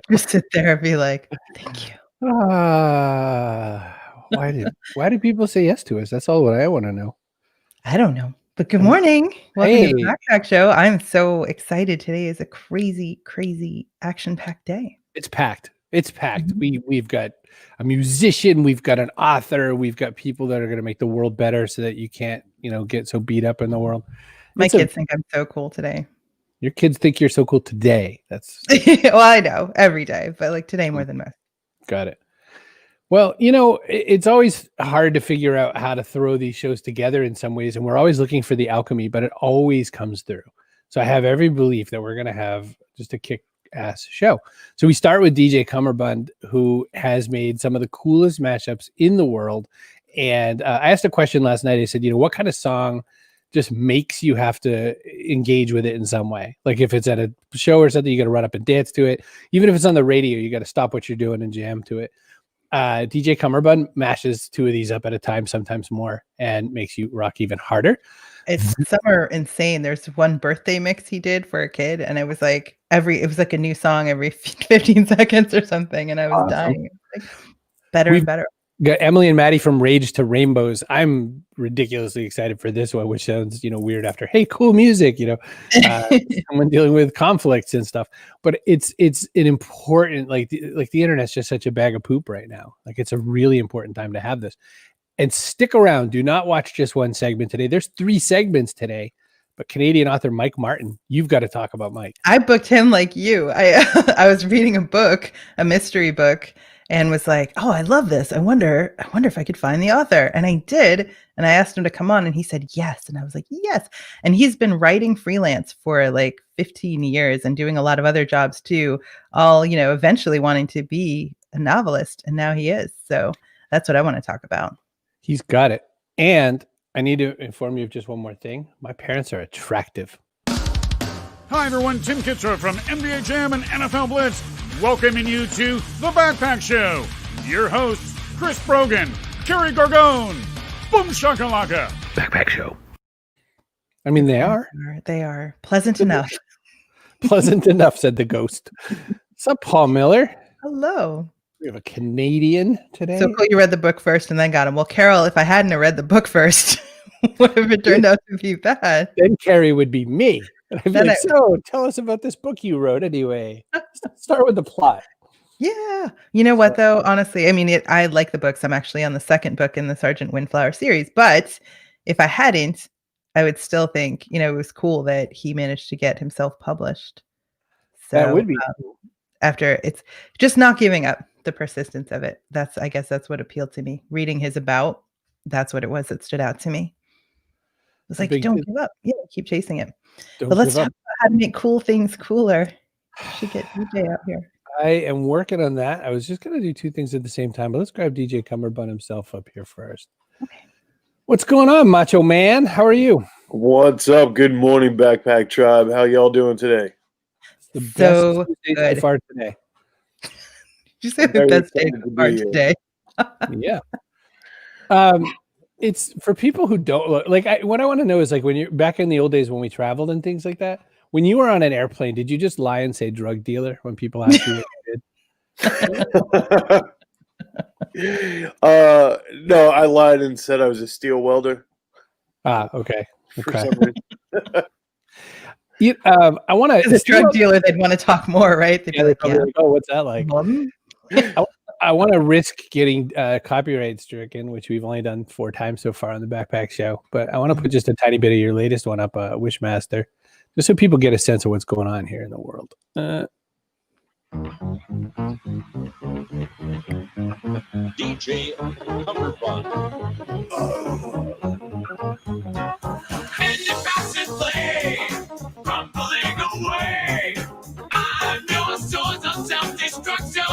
Just sit there and be like, "Thank you." Why do people say yes to us? That's all what I want to know. I don't know. But good morning. Welcome to the Hey, Backpack Show. I'm so excited. Today is a crazy, crazy action-packed day. it's packed. It's packed. Mhm. We've got a musician, we've got an author, we've got people that are going to make the world better so that you can't, get so beat up in the world. My kids think I'm so cool today. Your kids think you're so cool today. That's Well, I know every day, but like today more than most. got it. Well, it's always hard to figure out how to throw these shows together in some ways, and we're always looking for the alchemy, but it always comes through. So I have every belief that we're going to have just a kick-ass show. So we start with DJ Cummerbund, who has made some of the coolest mashups in the world. And I asked a question last night. I said, what kind of song just makes you have to engage with it in some way? Like if it's at a show or something, you got to run up and dance to it. Even if it's on the radio, you got to stop what you're doing and jam to it. DJ Cummerbund mashes two of these up at a time, sometimes more, and makes you rock even harder. Some are insane. There's one birthday mix he did for a kid, and it was like it was like a new song every 15 seconds or something, and I was dying. Like, better and better. Got Emily and Maddie from Rage2Rainbows. I'm ridiculously excited for this one, which sounds, weird after, hey, cool music, someone dealing with conflicts and stuff. But it's an important, like the internet's just such a bag of poop right now. Like it's a really important time to have this. And stick around. Do not watch just one segment today. There's 3 segments today. But Canadian author Mike Martin, you've got to talk about Mike. I booked him like you. I was reading a book, a mystery book, and was like, "Oh, I love this. I wonder if I could find the author." And I did, and I asked him to come on, and he said yes, and I was like, "Yes." And he's been writing freelance for like 15 years and doing a lot of other jobs too, all, eventually wanting to be a novelist, and now he is. So that's what I want to talk about. He's got it. And I need to inform you of just one more thing. My parents are attractive. Hi, everyone. Tim Kitzrow from NBA Jam and NFL Blitz, welcoming you to The Backpack Show. Your hosts, Chris Brogan, Kerry Gargone, Boom Shakalaka. Backpack Show. I mean, they are. They are. Pleasant enough. Pleasant enough, said the ghost. What's up, Paul Miller? Hello. We have a Canadian today. So cool you read the book first and then got him. Well, Carol, if I hadn't read the book first, what if it turned out to be bad? Then Carrie would be me. And I'd be like, so tell us about this book you wrote anyway. Start with the plot. Yeah. You know what, though? Honestly, I mean, I like the books. I'm actually on the second book in the Sergeant Windflower series. But if I hadn't, I would still think, it was cool that he managed to get himself published. So that would be cool. After it's just not giving up, the persistence of it. I guess that's what appealed to me. Reading his about, that's what it was that stood out to me. It was like, don't give up. Yeah, keep chasing it. But let's talk about how to make cool things cooler. Should get DJ out here. I am working on that. I was just going to do 2 things at the same time, but let's grab DJ Cummerbund himself up here first. Okay. What's going on, Macho Man? How are you? What's up? Good morning, Backpack Tribe. How y'all doing today? The best day so far today. You say the best day so far today. Yeah. It's for people who don't look like what I want to know is like when you're back in the old days when we traveled and things like that, when you were on an airplane, did you just lie and say drug dealer when people ask you what you did? No, I lied and said I was a steel welder. Okay. For some reason. I want to. As a drug dealer, they'd want to talk more, right? They'd be like, oh, what's that like? I want to risk getting copyright stricken, which we've only done 4 times so far on the Backpack Show. But I want to put just a tiny bit of your latest one up, Wishmaster, just so people get a sense of what's going on here in the world. DJ Cummerbund. And the basket play, crumbling away. I'm your source of self-destruction.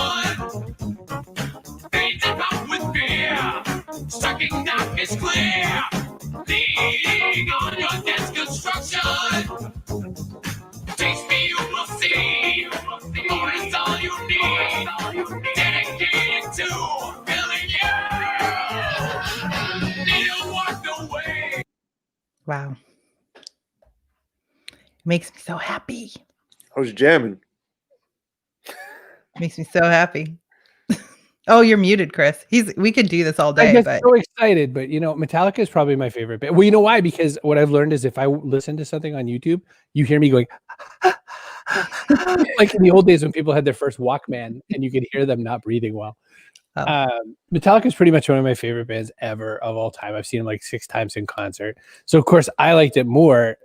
Painted up with fear, sucking down is clear. Leaning on your death construction. Taste me, you will see. More is all you need. Dedicated to filling you. Need to walk away. Wow. Makes me so happy. I was jamming. Makes me so happy. Oh, you're muted, Chris. We could do this all I day, get but so excited, but Metallica is probably my favorite band. Well, you know why? Because what I've learned is if I listen to something on YouTube, you hear me going like in the old days when people had their first Walkman and you could hear them not breathing well. Oh. Metallica is pretty much one of my favorite bands ever of all time. I've seen them like 6 times in concert. So of course I liked it more.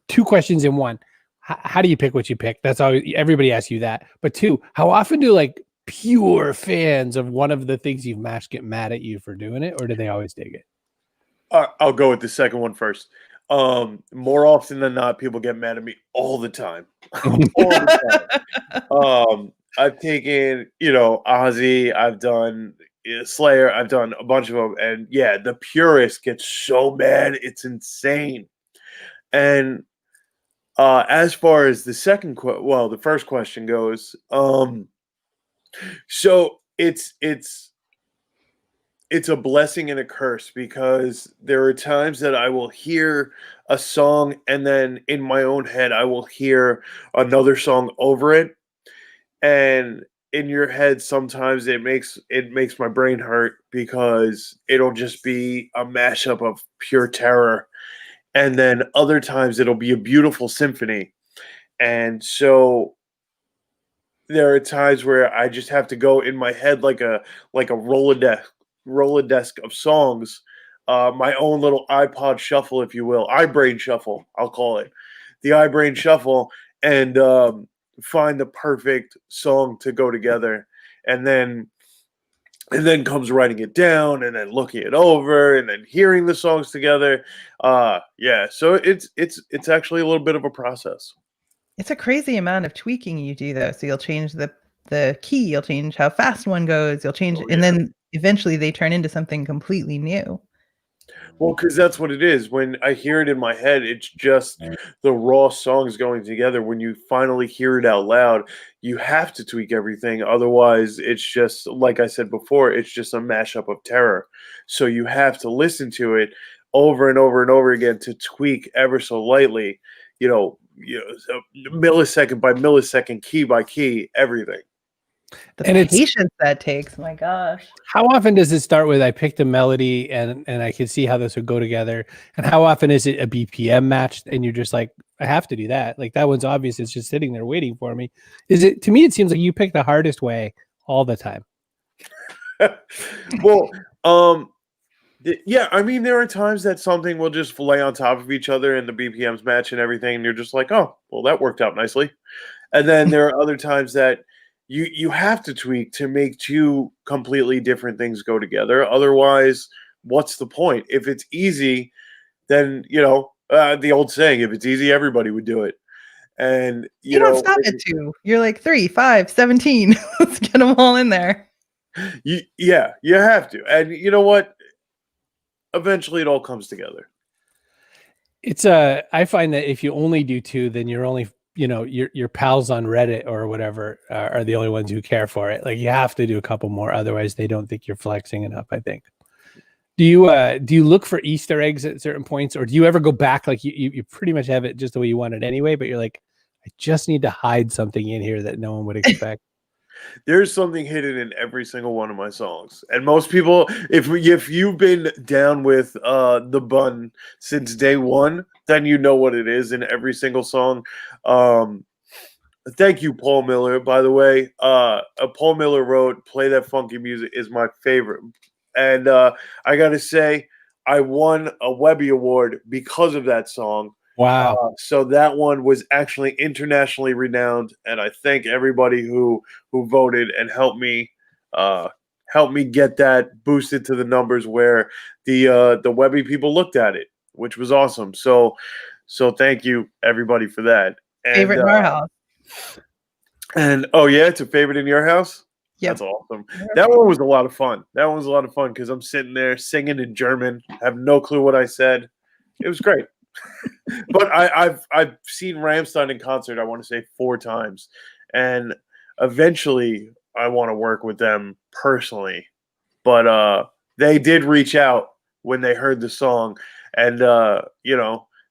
2 questions in one. How do you pick what you pick? That's always everybody asks you that. But 2, how often do like pure fans of one of the things you've matched get mad at you for doing it, or do they always dig it? I'll go with the second one first. More often than not, people get mad at me all the time. All the time. I've taken, Ozzy, I've done Slayer, I've done a bunch of them, and yeah, the purists get so mad, it's insane. And as far as the the first question goes, so it's a blessing and a curse because there are times that I will hear a song and then in my own head I will hear another song over it, and in your head sometimes it makes my brain hurt because it'll just be a mashup of pure terror, and then other times it'll be a beautiful symphony. And so there are times where I just have to go in my head like a Rolodex of songs, my own little iPod shuffle, if you will, iBrain shuffle, I'll call it the iBrain shuffle, and find the perfect song to go together, and then comes writing it down, and then looking it over, and then hearing the songs together. Yeah, so it's actually a little bit of a process. it's a crazy amount of tweaking you do, though. So you'll change the key, you'll change how fast one goes, you'll change, and then eventually they turn into something completely new. Well, because that's what it is. When I hear it in my head, it's just the raw songs going together. When you finally hear it out loud, you have to tweak everything. Otherwise, it's just, like I said before, it's just a mashup of terror. So you have to listen to it over and over and over again to tweak ever so lightly, so millisecond by millisecond, key by key, everything. The patience that takes, my gosh. How often does it start with I picked a melody and I can see how this would go together? And how often is it a BPM match and you're just like, I have to do that? Like that one's obvious, it's just sitting there waiting for me. To me, it seems like you pick the hardest way all the time. Well, yeah, I mean, there are times that something will just lay on top of each other and the BPMs match and everything, and you're just like, oh, well, that worked out nicely. And then there are other times that you have to tweak to make 2 completely different things go together. Otherwise, what's the point? If it's easy, then, the old saying, if it's easy, everybody would do it. And, You don't stop at 2. You're like 3, 5, 17. Let's get them all in there. you have to. And you know what? Eventually it all comes together. I find that if you only do 2, then you're only, your pals on Reddit or whatever are the only ones who care for it. Like you have to do a couple more, otherwise they don't think you're flexing enough, I think. Do you look for Easter eggs at certain points, or do you ever go back like you pretty much have it just the way you want it anyway, but you're like, I just need to hide something in here that no one would expect? There's something hidden in every single one of my songs, and most people, if you've been down with the bun since day one, then you know what it is in every single song. Thank you, Paul Miller, by the way. Paul Miller wrote "Play That Funky Music" is my favorite, and I gotta say, I won a Webby Award because of that song. Wow. So that one was actually internationally renowned, and I thank everybody who voted and helped me get that boosted to the numbers where the Webby people looked at it, which was awesome. So thank you everybody for that. And, Favorite in our house. And oh yeah, it's a favorite in your house? Yep. That's awesome. That one was a lot of fun. Because I'm sitting there singing in German, have no clue what I said. It was great. But I've seen Rammstein in concert, I want to say 4 times, and eventually I want to work with them personally. But they did reach out when they heard the song and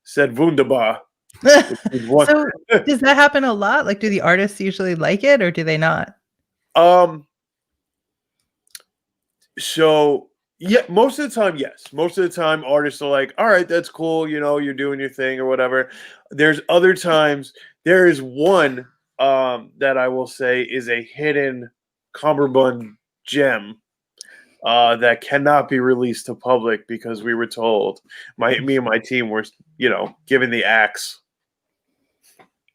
said wunderbar. So does that happen a lot? Like, do the artists usually like it or do they not? So yeah, most of the time, yes. Most of the time, artists are like, "All right, that's cool. You know, you're doing your thing or whatever." There's other times. There is one that I will say is a hidden Cummerbund gem that cannot be released to public because we were told me and my team were given the axe.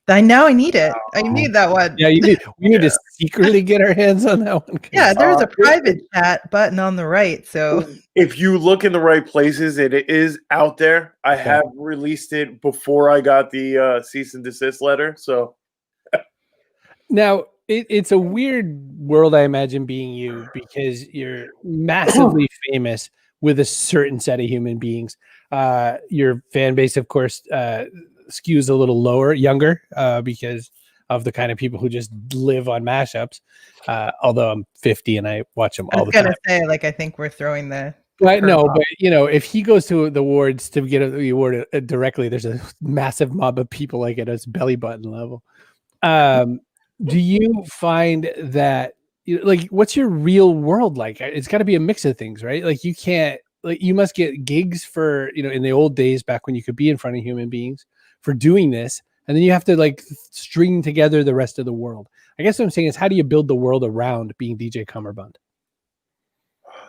I need it. I need that one. Yeah, we need to secretly get our hands on that one. Yeah, there's a private chat button on the right. So if you look in the right places, it is out there. I have released it before I got the cease and desist letter. So now it's a weird world, I imagine, being you, because you're massively famous with a certain set of human beings. Your fan base, of course, skews a little younger, because of the kind of people who just live on mashups. Although I'm 50 and I watch them all the time. I was gonna say, like, I think we're throwing the. No, but if he goes to the awards to get the award directly, there's a massive mob of people like at his belly button level. Do you find that, like, what's your real world like? It's got to be a mix of things, right? Like, you can't, like, you must get gigs for, in the old days back when you could be in front of human beings for doing this, and then you have to like string together the rest of the world. I guess what I'm saying is, how do you build the world around being DJ Cummerbund?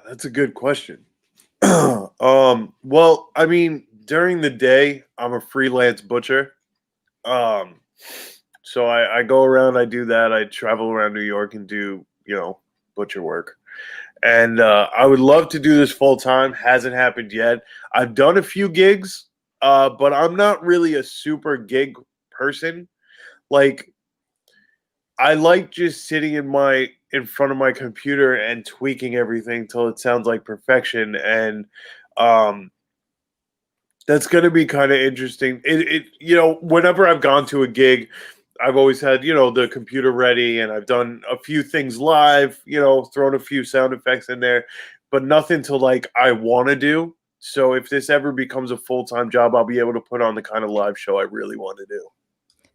That's a good question. Well, I mean, during the day, I'm a freelance butcher. So I go around, I do that. I travel around New York and do, butcher work. And I would love to do this full time. Hasn't happened yet. I've done a few gigs, but I'm not really a super gig person. Like, I like just sitting in front of my computer and tweaking everything till it sounds like perfection. And that's going to be kind of interesting. Whenever I've gone to a gig, I've always had, the computer ready, and I've done a few things live, thrown a few sound effects in there, but nothing to like I want to do. So if this ever becomes a full-time job, I'll be able to put on the kind of live show I really want to do.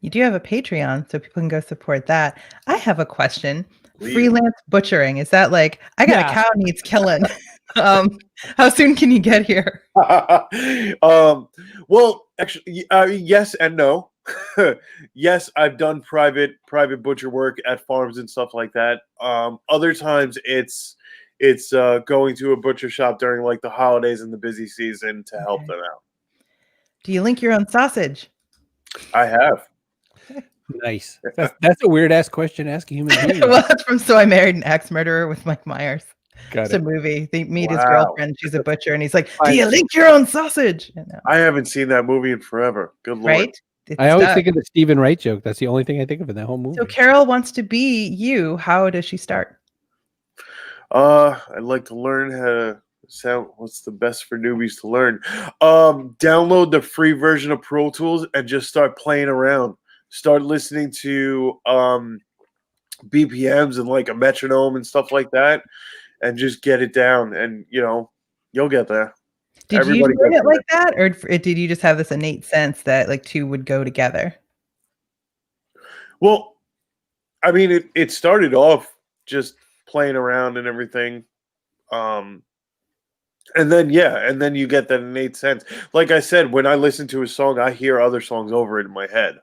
You do have a Patreon, so people can go support that. I have a question. Please. Freelance butchering, is that like, I got a cow needs killing? How soon can you get here? Well, actually, yes and no. Yes, I've done private butcher work at farms and stuff like that. Other times it's going to a butcher shop during like the holidays and the busy season to help them out. Do you link your own sausage? I have. Nice. That's a weird ass question to ask a human being. Well, that's from So I Married an Axe Murderer with Mike Myers. It's a movie. They meet his girlfriend. She's a butcher, and he's like, "Do you link your own sausage?" I haven't seen that movie in forever. Good lord. Right? I always think of the Stephen Wright joke. That's the only thing I think of in that whole movie. So Carol wants to be you. How does she start? I'd like to learn how to sound. What's the best for newbies to learn? Download the free version of Pro Tools and just start playing around. Start listening to BPMs and like a metronome and stuff like that, and just get it down. And you'll get there. Did you learn it like that, or did you just have this innate sense that like two would go together? Well, I mean, it started off just playing around and everything. And then you get that innate sense. Like I said, when I listen to a song, I hear other songs over it in my head.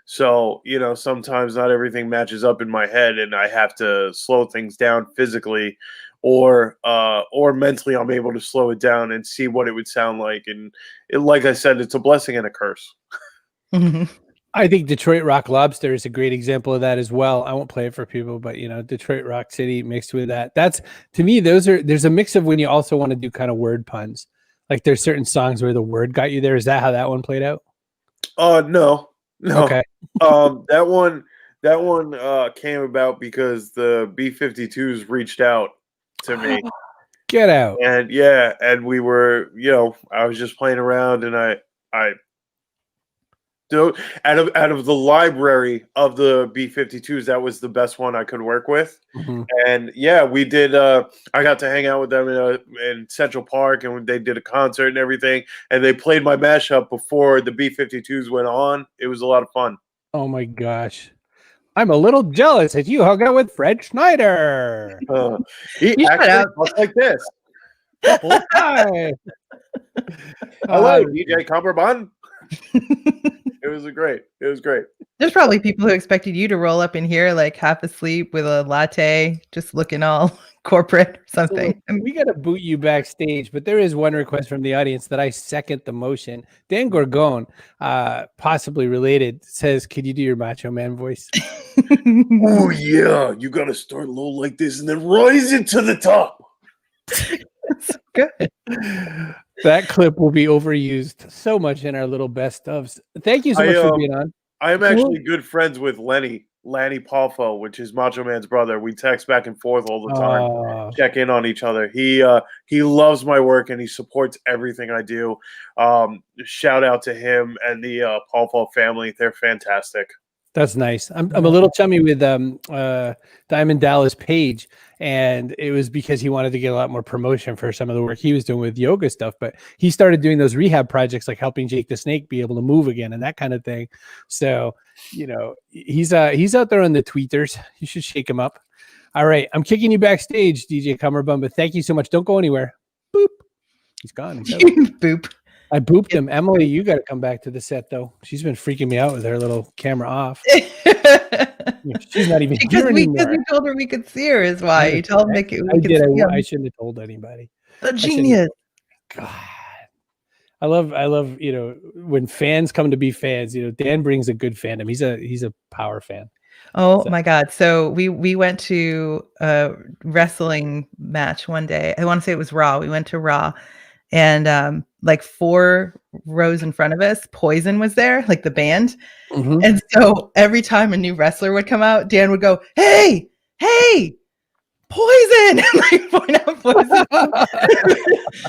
So, sometimes not everything matches up in my head, and I have to slow things down physically, or mentally. I'm able to slow it down and see what it would sound like. And like I said, it's a blessing and a curse. I think Detroit Rock Lobster is a great example of that as well. I won't play it for people, but Detroit Rock City mixed with that. That's, to me, there's a mix of when you also want to do kind of word puns. Like, there's certain songs where the word got you there. Is that how that one played out? No. Okay. That one came about because the B-52s reached out to me. Get out. And we were, I was just playing around, and I Out of the library of the B-52s, that was the best one I could work with. Mhm. And yeah, we did. I got to hang out with them in Central Park, and they did a concert and everything. And they played my mashup before the B-52s went on. It was a lot of fun. Oh my gosh. I'm a little jealous that you hung out with Fred Schneider. He You shut actually up. talked like this. Hi. Hello, DJ Cummerbund. It was great. It was great. There's probably people who expected you to roll up in here like half asleep with a latte, just looking all corporate or something. We got to boot you backstage, but there is one request from the audience that I second the motion. Dan Gorgon, possibly related, says, "Could you do your Macho Man voice?" Oh yeah, you got to start low like this and then rise it to the top. That's good. That clip will be overused so much in our little best ofs. Thank you so much for being on. I'm actually good friends with Lanny Poffo, which is Macho Man's brother. We text back and forth all the time, check in on each other. He loves my work and he supports everything I do. Shout out to him and the Poffo family. They're fantastic. That's nice. I'm a little chummy with Diamond Dallas Page, and it was because he wanted to get a lot more promotion for some of the work he was doing with yoga stuff. But he started doing those rehab projects, like helping Jake the Snake be able to move again and that kind of thing. So, he's out there on the tweeters. You should shake him up. All right, I'm kicking you backstage, DJ Cummerbund, but thank you so much. Don't go anywhere. Boop. He's gone. Boop. I booped him. Emily, you got to come back to the set, though. She's been freaking me out with her little camera off. She's not even here anymore. Because you told her we could see her is why. You told Nick we could see him. I shouldn't have told anybody. A genius. God. I love, when fans come to be fans, Dan brings a good fandom. He's a power fan. Oh my God. So we went to a wrestling match one day. I want to say it was Raw. We went to Raw. And like 4 rows in front of us, Poison was there, like the band. Mm-hmm. And so every time a new wrestler would come out, Dan would go, hey, Poison! And like point out Poison.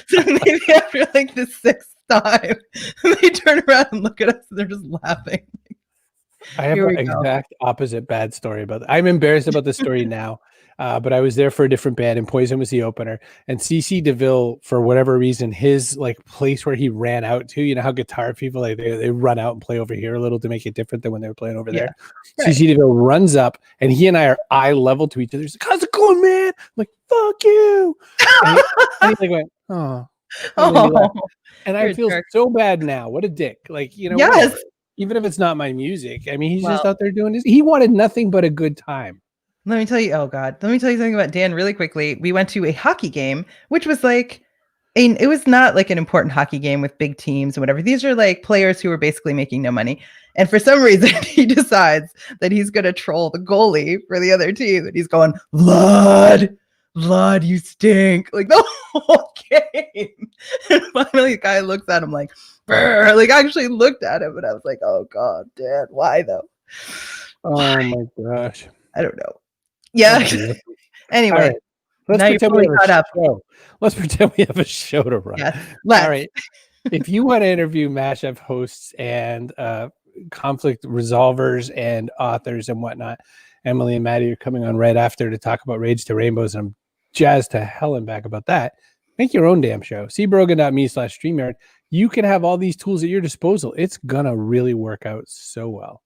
So maybe after like the 6th time, they turn around and look at us and they're just laughing. I have an exact opposite bad story about that. I'm embarrassed about the story now. But I was there for a different band, and Poison was the opener. And CC DeVille, for whatever reason, his like place where he ran out to, how guitar people they run out and play over here a little to make it different than when they were playing over there. Right. CC DeVille runs up, and he and I are eye level to each other. He's like, "How's it going, man?" I'm like, "Fuck you!" and he went, "Oh," and I feel so bad now. What a dick! Like yes. Whatever. Even if it's not my music, I mean, he's just out there doing this. He wanted nothing but a good time. Let me tell you something about Dan really quickly. We went to a hockey game, which was like, it was not like an important hockey game with big teams and whatever. These are like players who were basically making no money. And for some reason, he decides that he's going to troll the goalie for the other team. And he's going, Vlad, you stink. Like the whole game. And finally, the guy looks at him like, brr, like I actually looked at him and I was like, oh God, Dan, why though? Oh my gosh. I don't know. Yeah. Anyway, let's pretend we have a show. Let's pretend we have a show to run. Yes, all right. If you want to interview mashup hosts and conflict resolvers and authors and whatnot, Emily and Maddie are coming on right after to talk about Rage2Rainbows, and I'm jazzed to hell and back about that. Make your own damn show. cbrogan.me/StreamYard. You can have all these tools at your disposal. It's gonna really work out so well.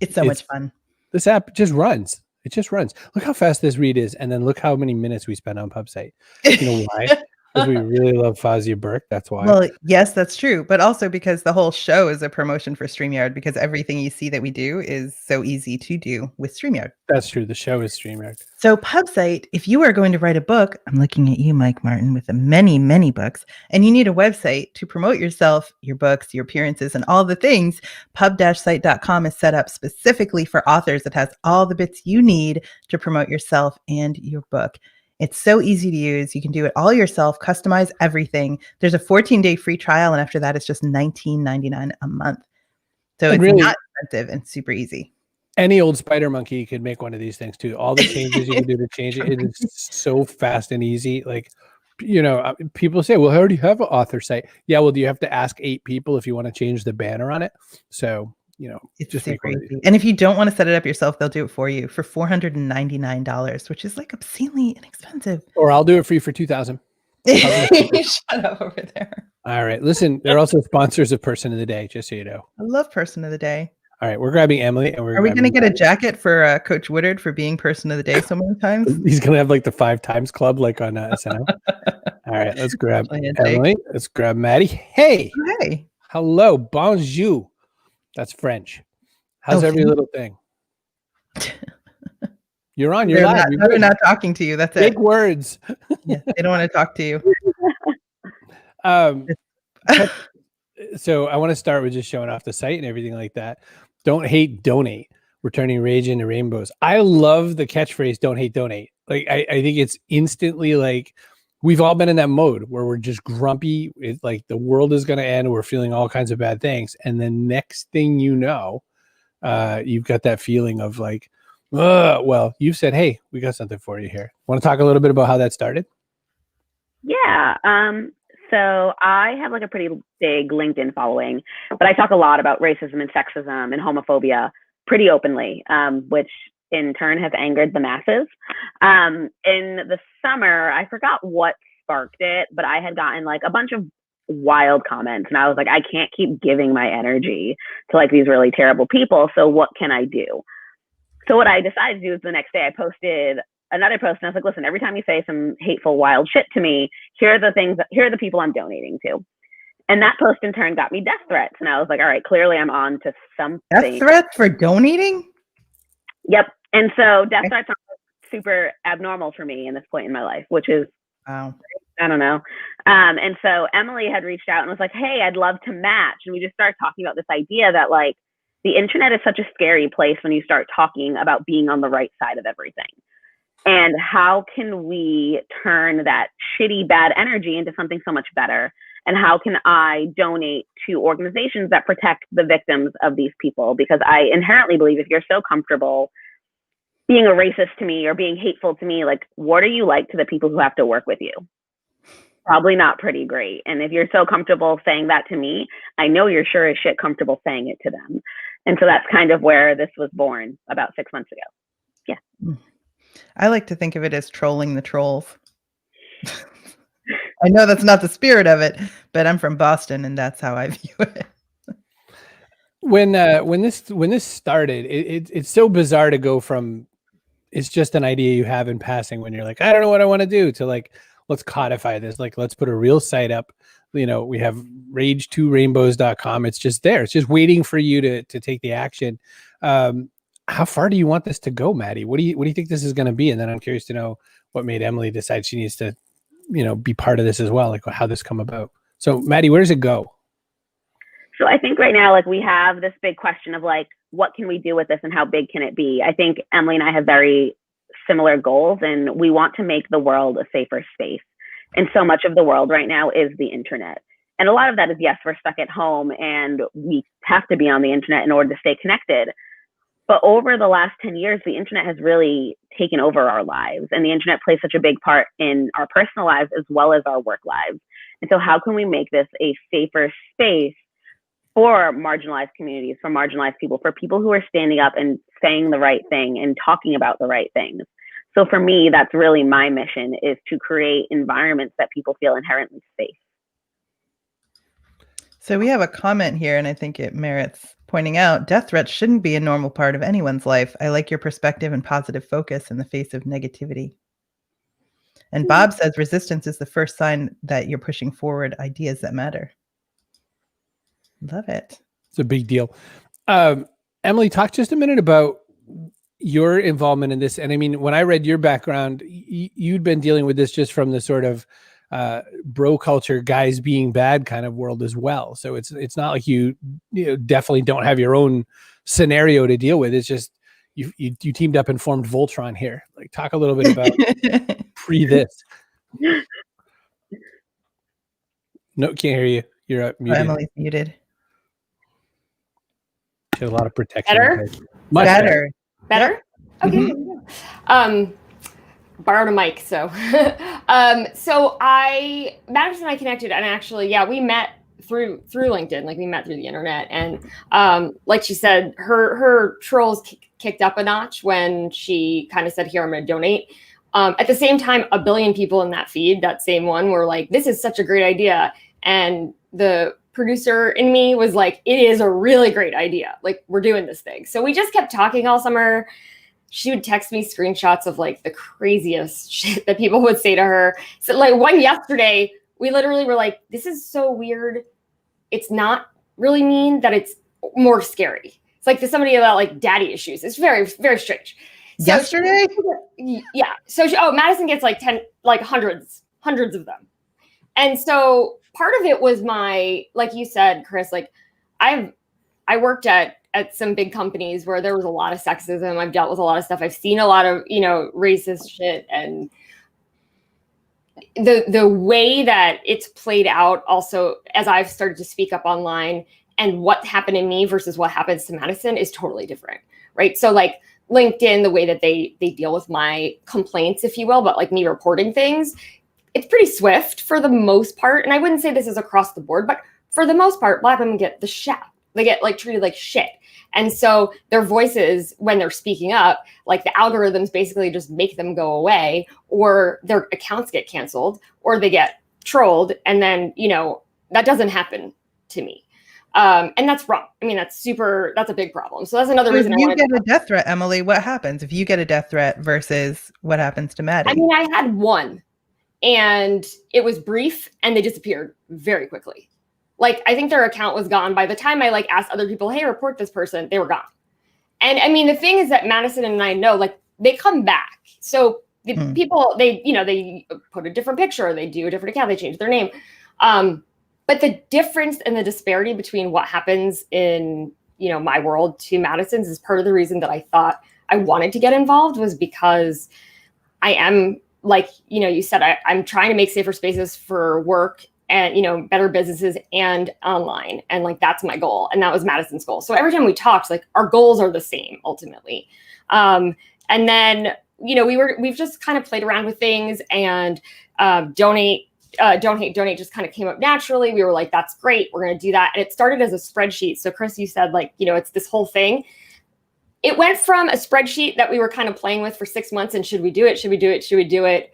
It's so much fun. This app just runs. It just runs. Look how fast this read is, and then look how many minutes we spend on PubSite. You know why? Because we really love Fazia Burke. That's why. Well, yes, that's true. But also because the whole show is a promotion for StreamYard, because everything you see that we do is so easy to do with StreamYard. That's true. The show is StreamYard. So PubSite, if you are going to write a book, I'm looking at you, Mike Martin, with the many, many books, and you need a website to promote yourself, your books, your appearances, and all the things, pub-site.com is set up specifically for authors. It has all the bits you need to promote yourself and your book. It's so easy to use. You can do it all yourself, customize everything. There's a 14-day free trial, and after that, it's just $19.99 a month. So it's really not expensive and super easy. Any old spider monkey could make one of these things too. All the changes you can do to change it, it is so fast and easy. Like, people say, well, I already have an author site. Yeah, well, do you have to ask 8 people if you want to change the banner on it? So, It's just make super one of these. easy. And if you don't want to set it up yourself, they'll do it for you for $499, which is like obscenely inexpensive. Or I'll do it for you for $2,000. Shut up over there. All right. Listen, they're also sponsors of Person of the Day, just so you know. I love Person of the Day. All right. We're grabbing Emily. And Are we going to get a jacket for Coach Woodard for being Person of the Day so many times? He's going to have like the 5 times club like on SNL. All right. Let's grab Emily. Let's grab Maddie. Hey. Hey. Hello. Bonjour. That's French. How's every little thing? You're on. You're live. They're not talking to you. That's Big it. words. Yeah, they don't want to talk to you. So I want to start with just showing off the site and everything like that. Don't hate, donate. Returning Rage into Rainbows. I love the catchphrase "Don't hate, donate." Like I think it's instantly like we've all been in that mode where we're just grumpy. It's like the world is going to end. We're feeling all kinds of bad things, and then next thing you know, you've got that feeling of like, well, you've said, "Hey, we got something for you here." Want to talk a little bit about how that started? Yeah. So I have like a pretty big LinkedIn following, but I talk a lot about racism and sexism and homophobia pretty openly, which in turn has angered the masses. In the summer, I forgot what sparked it, but I had gotten like a bunch of wild comments and I was like, I can't keep giving my energy to like these really terrible people. So what can I do? So what I decided to do is the next day I posted another post and I was like, listen, every time you say some hateful, wild shit to me, here are the people I'm donating to. And that post in turn got me death threats. And I was like, all right, clearly I'm on to something. Death threats for donating? Yep. And so death threats are super abnormal for me in this point in my life, which is, wow. I don't know. And so Emily had reached out and was like, hey, I'd love to match. And we just started talking about this idea that like the internet is such a scary place when you start talking about being on the right side of everything. And how can we turn that shitty, bad energy into something so much better? And how can I donate to organizations that protect the victims of these people? Because I inherently believe if you're so comfortable being a racist to me or being hateful to me, like, what are you like to the people who have to work with you? Probably not pretty great. And if you're so comfortable saying that to me, I know you're sure as shit comfortable saying it to them. And so that's kind of where this was born about 6 months ago. Yeah. I like to think of it as trolling the trolls. I know that's not the spirit of it, but I'm from Boston and that's how I view it. When this started, it's so bizarre to go from it's just an idea you have in passing when you're like, I don't know what I want to do, to like, let's codify this. Like, let's put a real site up. We have Rage2Rainbows.com. It's just there. It's just waiting for you to take the action. How far do you want this to go, Maddie? What do you think this is going to be? And then I'm curious to know what made Emily decide she needs to, be part of this as well. Like how this come about. So Maddie, where does it go? So I think right now, like we have this big question of like, what can we do with this and how big can it be? I think Emily and I have very similar goals and we want to make the world a safer space. And so much of the world right now is the internet. And a lot of that is, yes, we're stuck at home and we have to be on the internet in order to stay connected. But over the last 10 years, the internet has really taken over our lives and the internet plays such a big part in our personal lives as well as our work lives. And so how can we make this a safer space for marginalized communities, for marginalized people, for people who are standing up and saying the right thing and talking about the right things? So for me, that's really my mission, is to create environments that people feel inherently safe. So we have a comment here, and I think it merits pointing out. Death threats shouldn't be a normal part of anyone's life. I like your perspective and positive focus in the face of negativity. And Bob says resistance is the first sign that you're pushing forward ideas that matter. Love it. It's a big deal. Emily, talk just a minute about your involvement in this. And I mean, when I read your background, you'd been dealing with this just from the sort of bro culture, guys being bad kind of world as well. So it's not like you definitely don't have your own scenario to deal with. It's just you teamed up and formed Voltron here. Like, talk a little bit about pre this. No, can't hear you. You're muted. Emily's muted. She had a lot of protection. Better? Much better. Better? Okay. Mm-hmm. Borrowed a mic, so. So Madison and I connected, and actually, yeah, we met through LinkedIn. Like we met through the internet, and like she said, her trolls kicked up a notch when she kind of said, "Here, I'm going to donate." At the same time, a billion people in that feed, that same one, were like, "This is such a great idea," and the producer in me was like, "It is a really great idea. Like, we're doing this thing." So we just kept talking all summer. She would text me screenshots of like the craziest shit that people would say to her. So like one yesterday, we literally were like, "This is so weird. It's not really mean that it's more scary." It's like there's somebody about like daddy issues. It's very, very strange. So Yesterday? yeah. So Madison gets like hundreds of them. And so part of it was my, like you said, Chris, like I worked at some big companies where there was a lot of sexism. I've dealt with a lot of stuff. I've seen a lot of, racist shit, and the way that it's played out also as I've started to speak up online, and what happened to me versus what happens to Madison is totally different. Right. So like LinkedIn, the way that they deal with my complaints, if you will, but like me reporting things, it's pretty swift for the most part. And I wouldn't say this is across the board, but for the most part, Black women get the shit. They get like treated like shit. And so their voices, when they're speaking up, like the algorithms basically just make them go away, or their accounts get canceled, or they get trolled. And then, that doesn't happen to me. And that's wrong. I mean, that's a big problem. So that's another reason. If you get a death threat, Emily, what happens if you get a death threat versus what happens to Maddie? I mean, I had one, and it was brief, and they disappeared very quickly. Like, I think their account was gone by the time I like asked other people, "Hey, report this person," they were gone. And I mean, the thing is that Madison and I know, like, they come back. So the people, they put a different picture, they do a different account, they change their name. But the difference and the disparity between what happens in, my world to Madison's is part of the reason that I thought I wanted to get involved, was because I am, like, you said, I'm trying to make safer spaces for work and, better businesses and online. And like, that's my goal. And that was Madison's goal. So every time we talked, like, our goals are the same ultimately. And then, we've just kind of played around with things, and donate just kind of came up naturally. We were like, that's great. We're going to do that. And it started as a spreadsheet. So Chris, you said like, it's this whole thing. It went from a spreadsheet that we were kind of playing with for 6 months, and should we do it? Should we do it? Should we do it?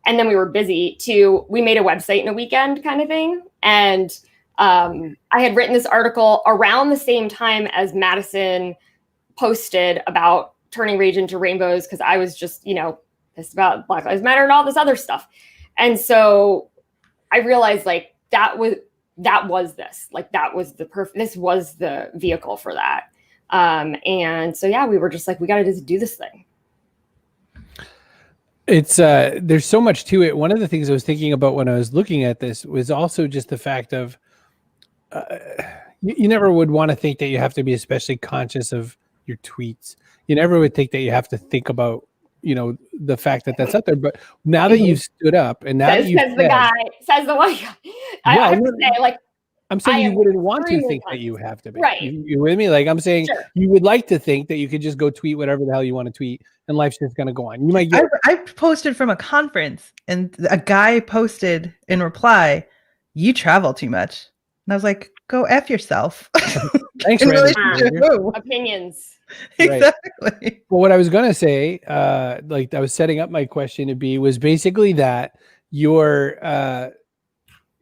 And then we were busy, to we made a website in a weekend kind of thing. And I had written this article around the same time as Madison posted about turning Rage into Rainbows, because I was just, pissed about Black Lives Matter and all this other stuff. And so I realized like that was this, like that was this was the vehicle for that. And so, yeah, we were just like, we got to just do this thing. It's there's so much to it. One of the things I was thinking about when I was looking at this was also just the fact of you never would want to think that you have to be especially conscious of your tweets. You never would think that you have to think about, the fact that that's out there. But now that you've stood up, and now that you've says the one guy, I have to say, like, I'm saying you wouldn't want to think that you have to be. Right. You with me? Like, I'm saying you would like to think that you could just go tweet whatever the hell you want to tweet, and life's just going to go on. You might get. I posted from a conference, and a guy posted in reply, "You travel too much." And I was like, "Go F yourself." Thanks, in Randy. relation to who? Opinions. Exactly. Well, what I was going to say, like I was setting up my question to be, was basically that you're,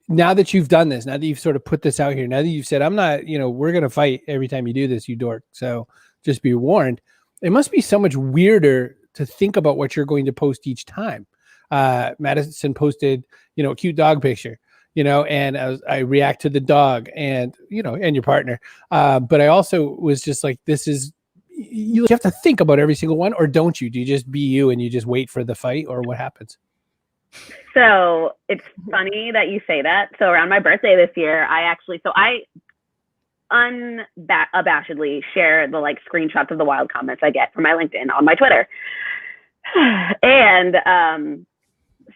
now that you've done this, now that you've sort of put this out here, now that you've said, I'm not, we're going to fight every time you do this, you dork. So just be warned. It must be so much weirder to think about what you're going to post each time. Madison posted, a cute dog picture, and I react to the dog and, and your partner. But I also was just like, you have to think about every single one, or don't you? Do you just be you and you just wait for the fight, or what happens? So it's funny that you say that. So around my birthday this year, I unabashedly share the like screenshots of the wild comments I get from my LinkedIn on my Twitter. And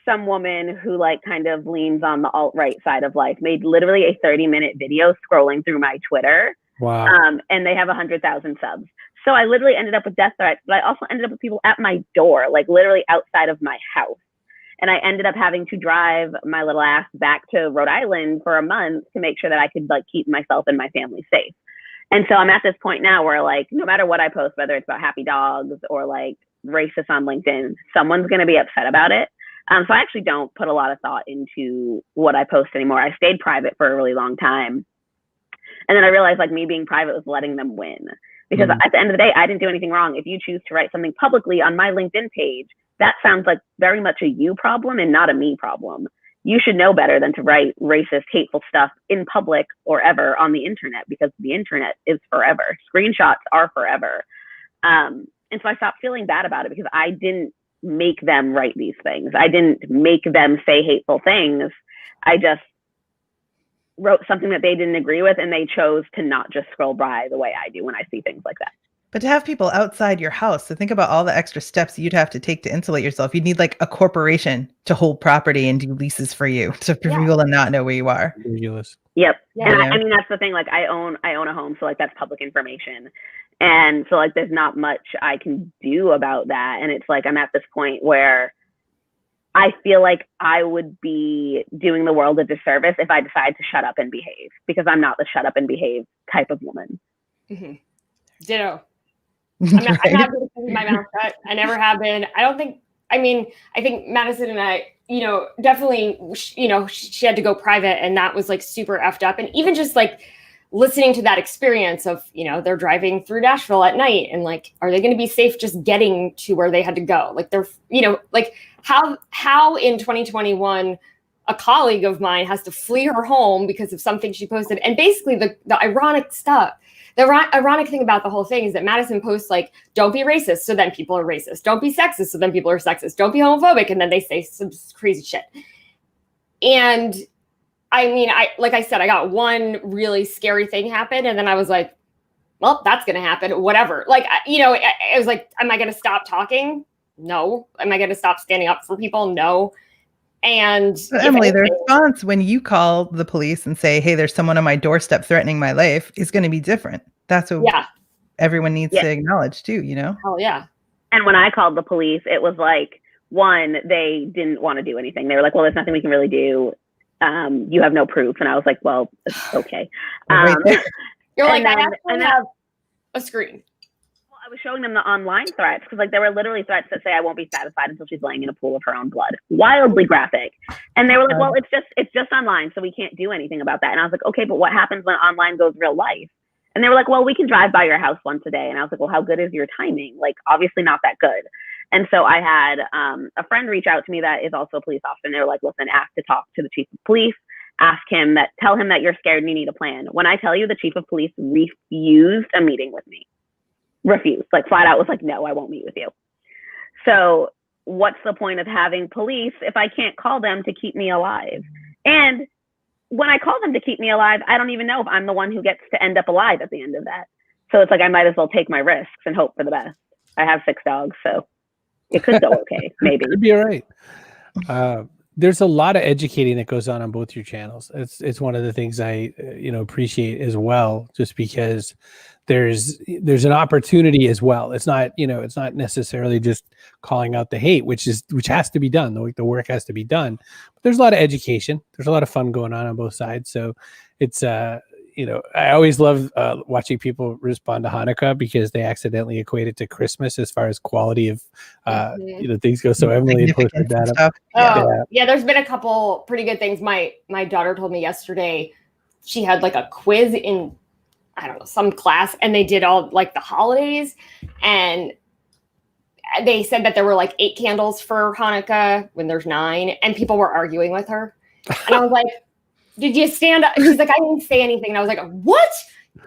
some woman who like kind of leans on the alt-right side of life made literally a 30-minute video scrolling through my Twitter. Wow. And they have 100,000 subs. So I literally ended up with death threats, but I also ended up with people at my door, like literally outside of my house. And I ended up having to drive my little ass back to Rhode Island for a month to make sure that I could like keep myself and my family safe. And so I'm at this point now where like, no matter what I post, whether it's about happy dogs or like racist on LinkedIn, someone's going to be upset about it. So I actually don't put a lot of thought into what I post anymore. I stayed private for a really long time. And then I realized like me being private was letting them win. Because at the end of the day, I didn't do anything wrong. If you choose to write something publicly on my LinkedIn page, that sounds like very much a you problem and not a me problem. You should know better than to write racist, hateful stuff in public or ever on the internet, because the internet is forever. Screenshots are forever. And so I stopped feeling bad about it because I didn't make them write these things. I didn't make them say hateful things. I just wrote something that they didn't agree with, and they chose to not just scroll by the way I do when I see things like that. But to have people outside your house, so think about all the extra steps you'd have to take to insulate yourself. You'd need like a corporation to hold property and do leases for you for people to not know where you are. Ridiculous. Yep. Yeah. And I mean, that's the thing. Like I own a home, so like that's public information. And so like there's not much I can do about that. And it's like I'm at this point where I feel like I would be doing the world a disservice if I decide to shut up and behave, because I'm not the shut up and behave type of woman. Mm-hmm. Ditto. I'm not going to keep my mouth shut. I never have been. I think Madison and I, definitely, she had to go private, and that was like super effed up. And even just like listening to that experience of, they're driving through Nashville at night, and like, are they going to be safe just getting to where they had to go? Like they're, like how in 2021, a colleague of mine has to flee her home because of something she posted. And basically the ironic stuff, the ironic thing about the whole thing is that Madison posts like, don't be racist, so then people are racist. Don't be sexist, so then people are sexist. Don't be homophobic, and then they say some crazy shit. And I mean, like I said, I got one really scary thing happen, and then I was like, well, that's going to happen, whatever. Like, I was like, am I going to stop talking? No. Am I going to stop standing up for people? No. And so Emily, the response when you call the police and say, hey, there's someone on my doorstep threatening my life is going to be different. That's what everyone needs to acknowledge too, Oh yeah. And when I called the police, it was like, one, they didn't want to do anything. They were like, well, there's nothing we can really do. You have no proof. And I was like, well, it's okay. You're like, I actually have a screen. Well, I was showing them the online threats, because like there were literally threats that say I won't be satisfied until she's laying in a pool of her own blood. Wildly graphic. And they were like, well, it's just online, so we can't do anything about that. And I was like, okay, but what happens when online goes real life? And they were like, well, we can drive by your house once a day. And I was like, well, how good is your timing? Like, obviously not that good. And so I had a friend reach out to me that is also a police officer. And they were like, listen, ask to talk to the chief of police. Tell him that you're scared and you need a plan. When I tell you, the chief of police refused a meeting with me. Refused, like flat out was like, no, I won't meet with you. So what's the point of having police if I can't call them to keep me alive? And when I call them to keep me alive, I don't even know if I'm the one who gets to end up alive at the end of that. So it's like, I might as well take my risks and hope for the best. I have 6 dogs, so it could go okay, maybe. It'd be all right. There's a lot of educating that goes on both your channels. It's one of the things I appreciate as well, just because there's an opportunity as well. It's not it's not necessarily just calling out the hate, which has to be done. The work has to be done. But there's a lot of education. There's a lot of fun going on both sides. So it's I always love watching people respond to Hanukkah, because they accidentally equate it to Christmas as far as quality of things go. So Emily posted that up. Yeah, there's been a couple pretty good things. My daughter told me yesterday she had like a quiz in, I don't know, some class, and they did all like the holidays, and they said that there were like 8 candles for Hanukkah when there's 9, and people were arguing with her. And I was like, did you stand up? She's like, I didn't say anything. And I was like, what?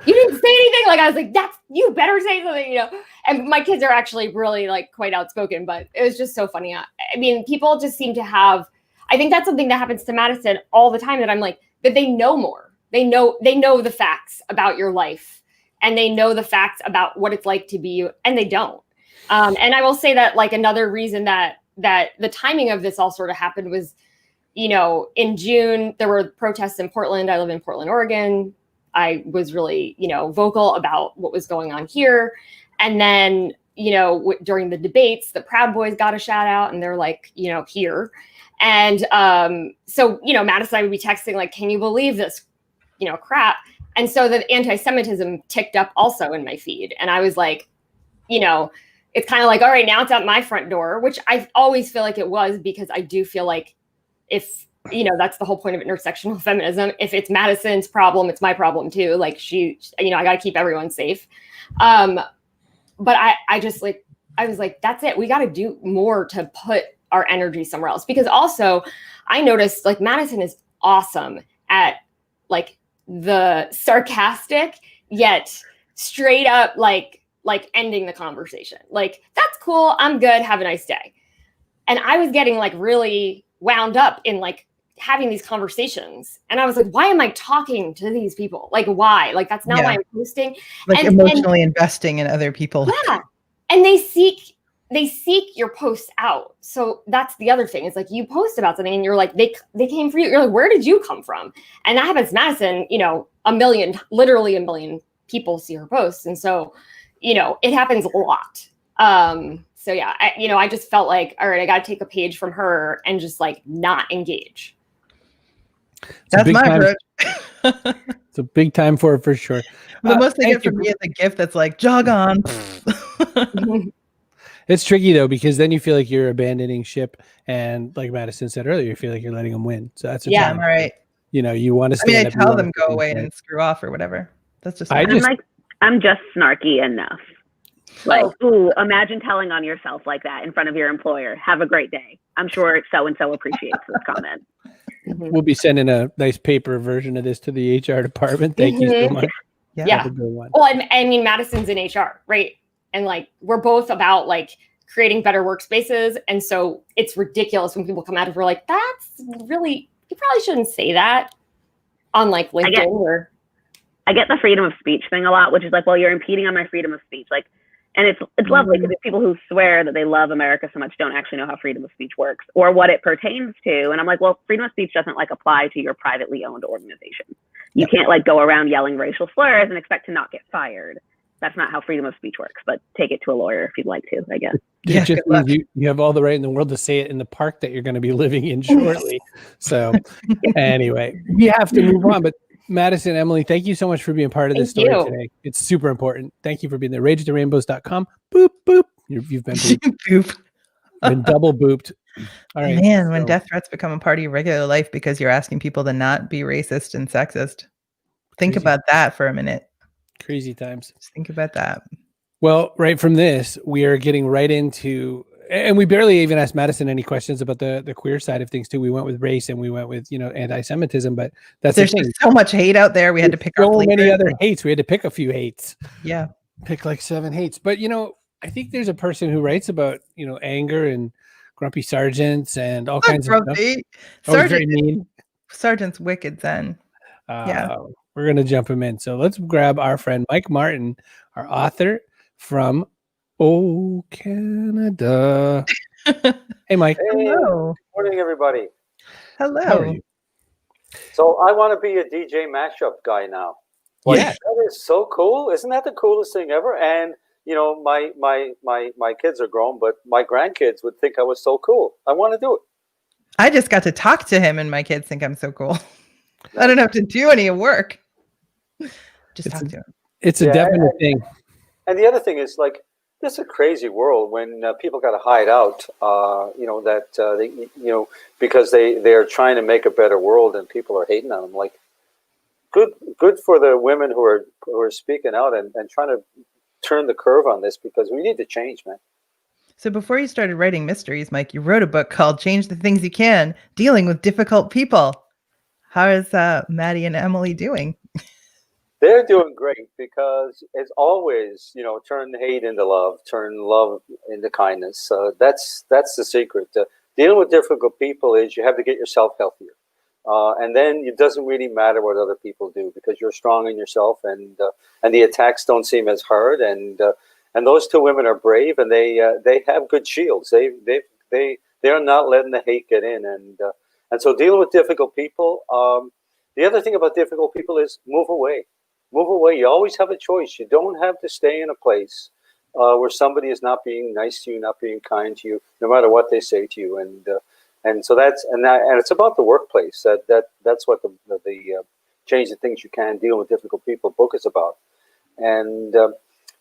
You didn't say anything? Like, I was like, you better say something, And my kids are actually really like quite outspoken, but it was just so funny. I mean, people just seem to have, I think that's something that happens to Madison all the time, that I'm like, that they know more. They know the facts about your life, and they know the facts about what it's like to be you, and they don't. And I will say that like another reason that the timing of this all sort of happened was, in June, there were protests in Portland. I live in Portland, Oregon. I was really, vocal about what was going on here. And then, you know, during the debates, the Proud Boys got a shout out, and they're like, you know, here. And so, you know, Madison and I would be texting like, can you believe this, you know, crap? And so the anti-Semitism ticked up also in my feed. And I was like, you know, it's kind of like, all right, now it's at my front door, which I always feel like it was, because I do feel like if, you know, that's the whole point of intersectional feminism. If it's Madison's problem, it's my problem too. Like she, you know, I got to keep everyone safe. But I just like, I was like, that's it. We got to do more to put our energy somewhere else. Because also I noticed like Madison is awesome at like the sarcastic yet straight up like ending the conversation. Like, that's cool. I'm good. Have a nice day. And I was getting like really wound up in like having these conversations. And I was like, why am I talking to these people? Like, why? Like, that's not why I'm posting. Like emotionally investing in other people. Yeah. And they seek your posts out. So that's the other thing. It's like you post about something and you're like, they came for you. You're like, where did you come from? And that happens to Madison, you know, literally a million people see her posts. And so, you know, it happens a lot. So yeah, I just felt like, all right, I got to take a page from her and just like not engage. That's my approach. It's a big time for sure. The most they get from me is a gift that's like, jog on. It's tricky though, because then you feel like you're abandoning ship, and like Madison said earlier, you feel like you're letting them win. So that's I'm all right. You know, you want to. I mean, I tell them go away and screw off or whatever. That's just. I'm just snarky enough. Like, ooh, imagine telling on yourself like that in front of your employer. Have a great day. I'm sure so and so appreciates this comment. We'll be sending a nice paper version of this to the HR department. Thank you so much. Yeah. Well, I mean, Madison's in HR, right? And like, we're both about like creating better workspaces. And so it's ridiculous when people come out and we're like, that's really, you probably shouldn't say that on like LinkedIn. I get the freedom of speech thing a lot, which is like, well, you're impeding on my freedom of speech. Like, and it's lovely because people who swear that they love America so much don't actually know how freedom of speech works or what it pertains to. And I'm like, well, freedom of speech doesn't like apply to your privately owned organization. You can't like go around yelling racial slurs and expect to not get fired. That's not how freedom of speech works, but take it to a lawyer if you'd like to, I guess. Yeah, just you have all the right in the world to say it in the park that you're going to be living in shortly. So anyway, we have to move on. But Madison, Emily, thank you so much for being part of this story today. It's super important. Thank you for being there. Rage2Rainbows.com. Boop, boop. You've been booped. Been double booped. All right. Man, when death threats become a part of your regular life because you're asking people to not be racist and sexist. Think about that for a minute. Crazy times. Just think about that. Well, right from this, we are getting right into, and we barely even asked Madison any questions about the queer side of things too. We went with race and we went with, anti-Semitism, but there's just so much hate out there. We had to pick so many other hates. We had to pick a few hates. Yeah. Pick like 7 hates. But, I think there's a person who writes about, anger and grumpy sergeants and all kinds of stuff. Sergeant, very mean. Sergeant's wicked then. Yeah. We're going to jump him in. So let's grab our friend Mike Martin, our author from Canada. Hey, Mike. Hey, hello. Good morning, everybody. Hello. How are you? So I want to be a DJ mashup guy now. That is so cool. Isn't that the coolest thing ever? And, my kids are grown, but my grandkids would think I was so cool. I want to do it. I just got to talk to him and my kids think I'm so cool. I don't have to do any work. Just talk to him. It's a definite thing. And the other thing is, like, this is a crazy world when people got to hide out, because they're trying to make a better world and people are hating on them. Like, good for the women who are speaking out and trying to turn the curve on this, because we need to change, man. So before you started writing mysteries, Mike, you wrote a book called Change the Things You Can, Dealing with Difficult People. How is Maddie and Emily doing? They're doing great, because it's always, turn hate into love, turn love into kindness. That's the secret. Dealing with difficult people is you have to get yourself healthier. And then it doesn't really matter what other people do, because you're strong in yourself, and the attacks don't seem as hard. And those two women are brave, and they have good shields. They are not letting the hate get in. And so dealing with difficult people, the other thing about difficult people is move away. Move away. You always have a choice. You don't have to stay in a place where somebody is not being nice to you, not being kind to you, no matter what they say to you, and so that's and it's about the workplace. That's what the Change the Things You Can, Deal with Difficult People book is about.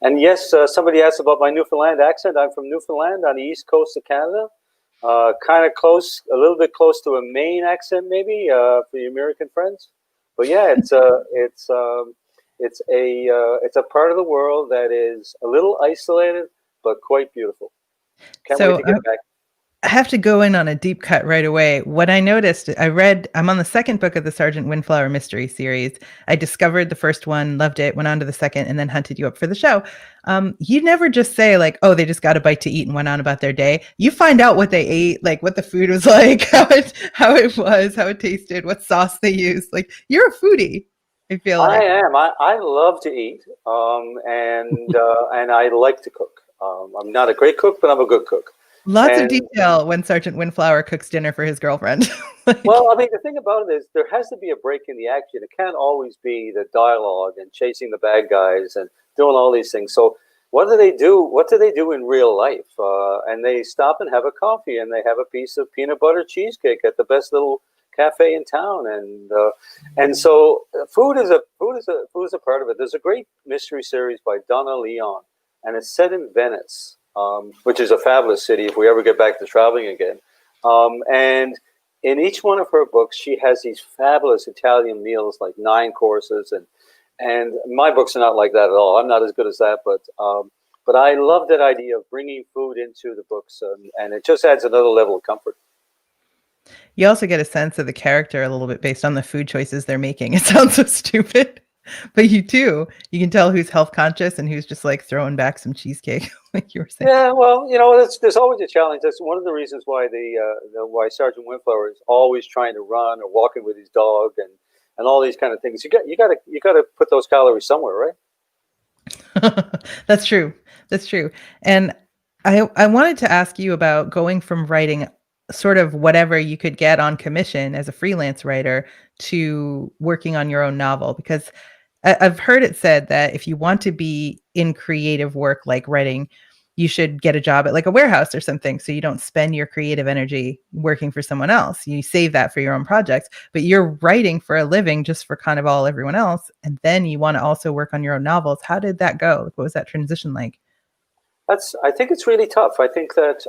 And yes, somebody asked about my Newfoundland accent. I'm from Newfoundland on the east coast of Canada, kind of close, a little bit close to a Maine accent, maybe for the American friends. But yeah, it's a part of the world that is a little isolated, but quite beautiful. Can't wait to get back. I have to go in on a deep cut right away. What I noticed, I'm on the second book of the Sergeant Windflower mystery series. I discovered the first one, loved it, went on to the second, and then hunted you up for the show. You never just say like, oh, they just got a bite to eat and went on about their day. You find out what they ate, like what the food was like, how it was, how it tasted, what sauce they used. Like, you're a foodie. I feel like. I am. I love to eat, and I like to cook. I'm not a great cook, but I'm a good cook. Lots of detail when Sergeant Windflower cooks dinner for his girlfriend. Well, I mean, the thing about it is there has to be a break in the action. It can't always be the dialogue and chasing the bad guys and doing all these things. So what do they do? What do they do in real life? And they stop and have a coffee, and they have a piece of peanut butter cheesecake at the best little cafe in town. And so food is a part of it. There's a great mystery series by Donna Leon, and it's set in Venice. Which is a fabulous city if we ever get back to traveling again. And in each one of her books, she has these fabulous Italian meals, like 9 courses. And my books are not like that at all. I'm not as good as that, but I love that idea of bringing food into the books, and it just adds another level of comfort. You also get a sense of the character a little bit based on the food choices they're making. It sounds so stupid. But you can tell who's health conscious and who's just like throwing back some cheesecake, like you were saying. Yeah, well, there's always a challenge. That's one of the reasons why why Sergeant Windflower is always trying to run or walking with his dog and all these kind of things. You got to put those calories somewhere, right? That's true. And I wanted to ask you about going from writing sort of whatever you could get on commission as a freelance writer to working on your own novel, because I've heard it said that if you want to be in creative work like writing, you should get a job at like a warehouse or something, so you don't spend your creative energy working for someone else. You save that for your own projects, but you're writing for a living just for kind of everyone else, and then you want to also work on your own novels. How did that go? What was that transition like? I think it's really tough. I think that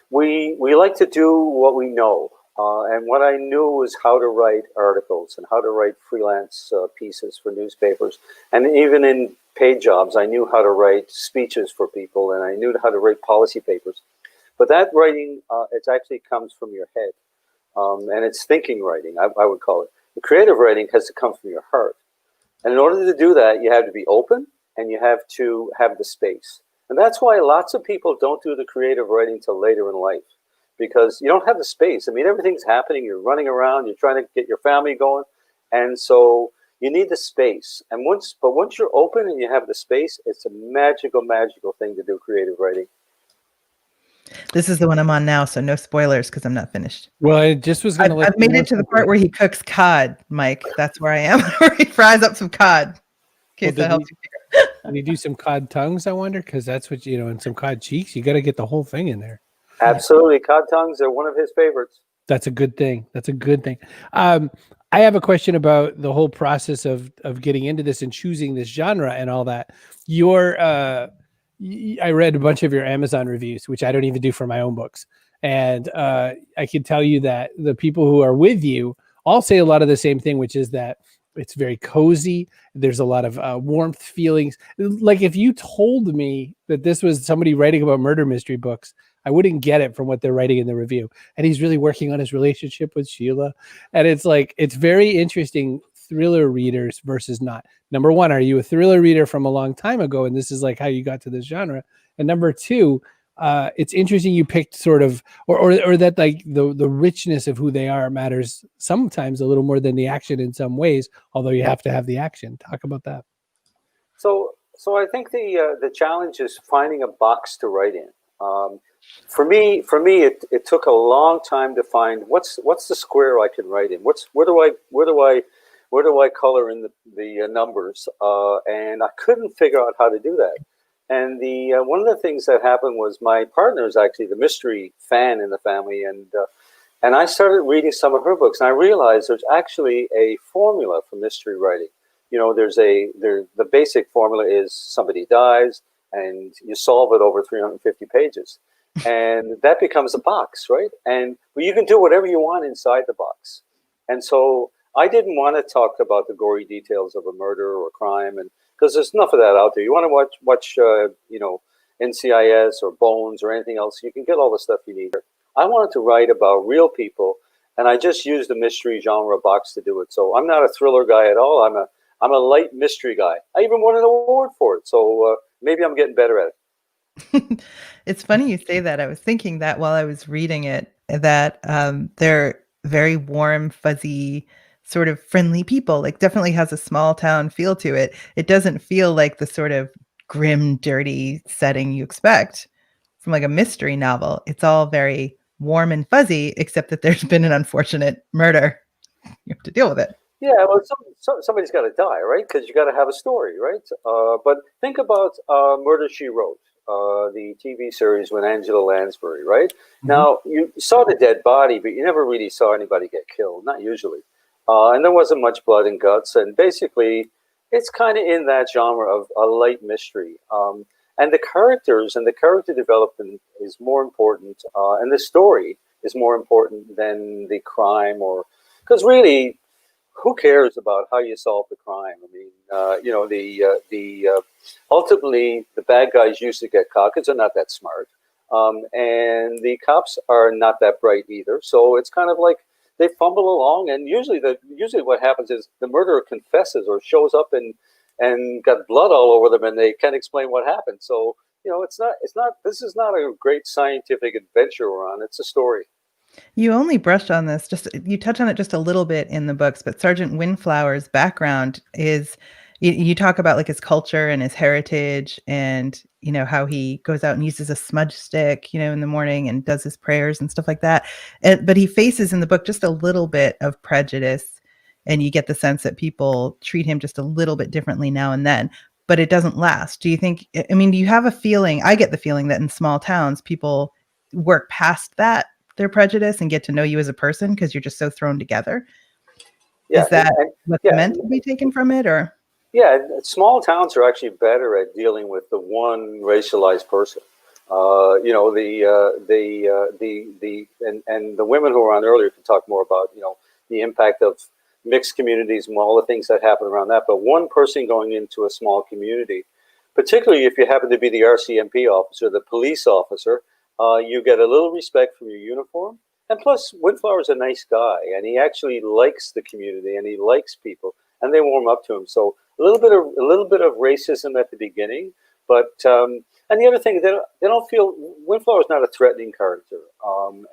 we like to do what we know. And what I knew was how to write articles and how to write freelance pieces for newspapers. And even in paid jobs, I knew how to write speeches for people, and I knew how to write policy papers. But that writing, it actually comes from your head. And it's thinking writing, I would call it. The creative writing has to come from your heart. And in order to do that, you have to be open, and you have to have the space. And that's why lots of people don't do the creative writing till later in life, because you don't have the space. I mean, everything's happening. You're running around. You're trying to get your family going. And so you need the space. And once you're open and you have the space, it's a magical, magical thing to do creative writing. This is the one I'm on now, so no spoilers because I'm not finished. Well, I just was going to I've made it to the part where he cooks cod, Mike. That's where I am, where he fries up some cod. In case that helps you figure. Can you do some cod tongues, I wonder? Because that's what, and some cod cheeks. You got to get the whole thing in there. Absolutely. Cod tongues are one of his favorites. That's a good thing. I have a question about the whole process of getting into this and choosing this genre and all that. I read a bunch of your Amazon reviews, which I don't even do for my own books. And I can tell you that the people who are with you all say a lot of the same thing, which is that it's very cozy. There's a lot of warmth feelings. Like if you told me that this was somebody writing about murder mystery books, I wouldn't get it from what they're writing in the review. And he's really working on his relationship with Sheila. And it's like, it's very interesting, thriller readers versus not. Number one, are you a thriller reader from a long time ago? And this is like how you got to this genre. And number two, it's interesting you picked sort of, or that like the richness of who they are matters sometimes a little more than the action in some ways, although you have to have the action. Talk about that. So I think the challenge is finding a box to write in. For me, it took a long time to find what's the square I can write in. Where do I color in the numbers? And I couldn't figure out how to do that. And the one of the things that happened was my partner is actually the mystery fan in the family, and I started reading some of her books, and I realized there's actually a formula for mystery writing. You know, the basic formula is somebody dies, and you solve it over 350 pages, and that becomes a box, right? And well, you can do whatever you want inside the box. And so I didn't want to talk about the gory details of a murder or a crime, and because there's enough of that out there. You want to watch you know, NCIS or Bones or anything else, you can get all the stuff you need. I wanted to write about real people, and I just used the mystery genre box to do it. So I'm not a thriller guy at all. I'm a light mystery guy. I even won an award for it. So maybe I'm getting better at it. It's funny you say that. I was thinking that while I was reading it, that they're very warm, fuzzy, sort of friendly people. Like, definitely has a small town feel to it. It doesn't feel like the sort of grim, dirty setting you expect from like a mystery novel. It's all very warm and fuzzy, except that there's been an unfortunate murder. You have to deal with it. Yeah, well, somebody's got to die, right? Because you got to have a story, right? But think about Murder, She Wrote, the TV series with Angela Lansbury, right? Mm-hmm. Now, you saw the dead body, but you never really saw anybody get killed, not usually. And there wasn't much blood and guts. And basically, it's kind of in that genre of a light mystery. And the characters and the character development is more important, and the story is more important than the crime, or because really, who cares about how you solve the crime? I mean, you know, ultimately the bad guys usually get caught because they're not that smart, and the cops are not that bright either. So it's kind of like they fumble along, and usually what happens is the murderer confesses or shows up and got blood all over them, and they can't explain what happened. So, you know, this is not a great scientific adventure we're on. It's a story. You only brushed on this, you touch on it just a little bit in the books, but Sergeant Windflower's background is, you talk about like his culture and his heritage, and, you know, how he goes out and uses a smudge stick, you know, in the morning and does his prayers and stuff like that. But he faces in the book just a little bit of prejudice, and you get the sense that people treat him just a little bit differently now and then, but it doesn't last. Do you think, I mean, do you have a feeling, I get the feeling that in small towns, people work past that, their prejudice, and get to know you as a person because you're just so thrown together? Yeah. Is that what's meant to be taken from it, or? Yeah, small towns are actually better at dealing with the one racialized person. You know, and the women who were on earlier can talk more about, you know, the impact of mixed communities and all the things that happen around that. But one person going into a small community, particularly if you happen to be the RCMP officer, the police officer, you get a little respect from your uniform. And plus, Windflower's a nice guy, and he actually likes the community, and he likes people, and they warm up to him. So a little bit of racism at the beginning, but and the other thing, they don't feel Windflower's not a threatening character,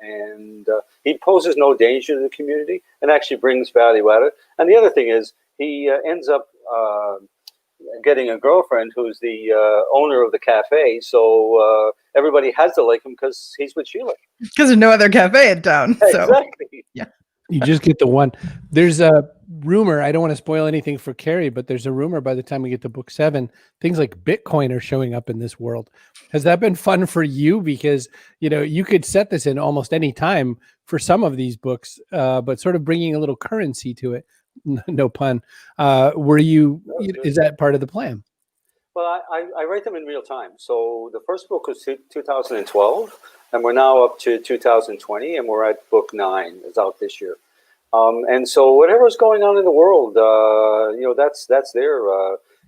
and he poses no danger to the community, and actually brings value at it. And the other thing is, he ends up getting a girlfriend who's the owner of the cafe, so everybody has to like him because he's with Sheila. Because there's no other cafe in town. So. Exactly. Yeah. You just get the one. There's a rumor, I don't want to spoil anything for Carrie, but there's a rumor by the time we get to book 7, things like Bitcoin are showing up in this world. Has that been fun for you? Because, you know, you could set this in almost any time for some of these books, but sort of bringing a little currency to it. No pun. Is that part of the plan? Well, I write them in real time. So the first book was 2012, and we're now up to 2020, and we're at book 9. It's out this year. And so whatever's going on in the world, you know, that's there.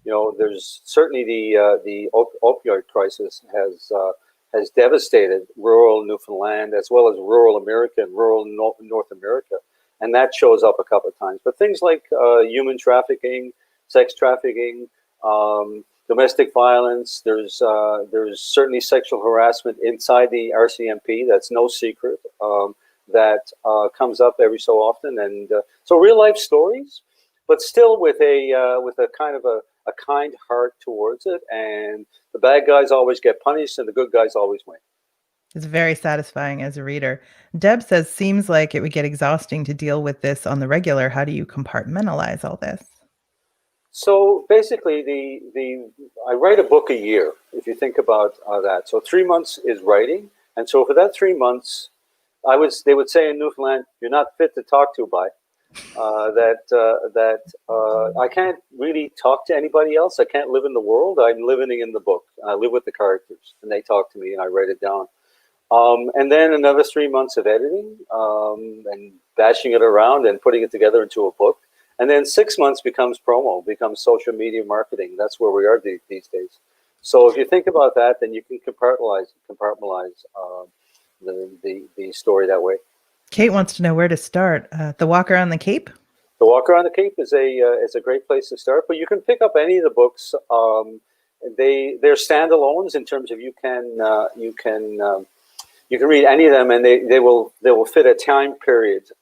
You know, there's certainly the opioid crisis has devastated rural Newfoundland as well as rural America and rural North America. And that shows up a couple of times. But things like human trafficking, sex trafficking, domestic violence, there's certainly sexual harassment inside the RCMP. That's no secret. That comes up every so often. And so real life stories, but still with a kind of a kind heart towards it. And the bad guys always get punished and the good guys always win. It's very satisfying as a reader. Deb says, seems like it would get exhausting to deal with this on the regular. How do you compartmentalize all this? So basically, I write a book a year. If you think about that, so 3 months is writing, and so for that 3 months, they would say in Newfoundland, "You're not fit to talk to by." I can't really talk to anybody else. I can't live in the world. I'm living in the book. I live with the characters, and they talk to me, and I write it down. And then another 3 months of editing and bashing it around and putting it together into a book. And then 6 months becomes promo, becomes social media marketing. That's where we are these days. So if you think about that, then you can compartmentalize the story that way. Kate wants to know where to start. The Walk Around the Cape? The Walk Around the Cape is a great place to start, but you can pick up any of the books. They're standalones in terms of you can read any of them, and they will fit a time period.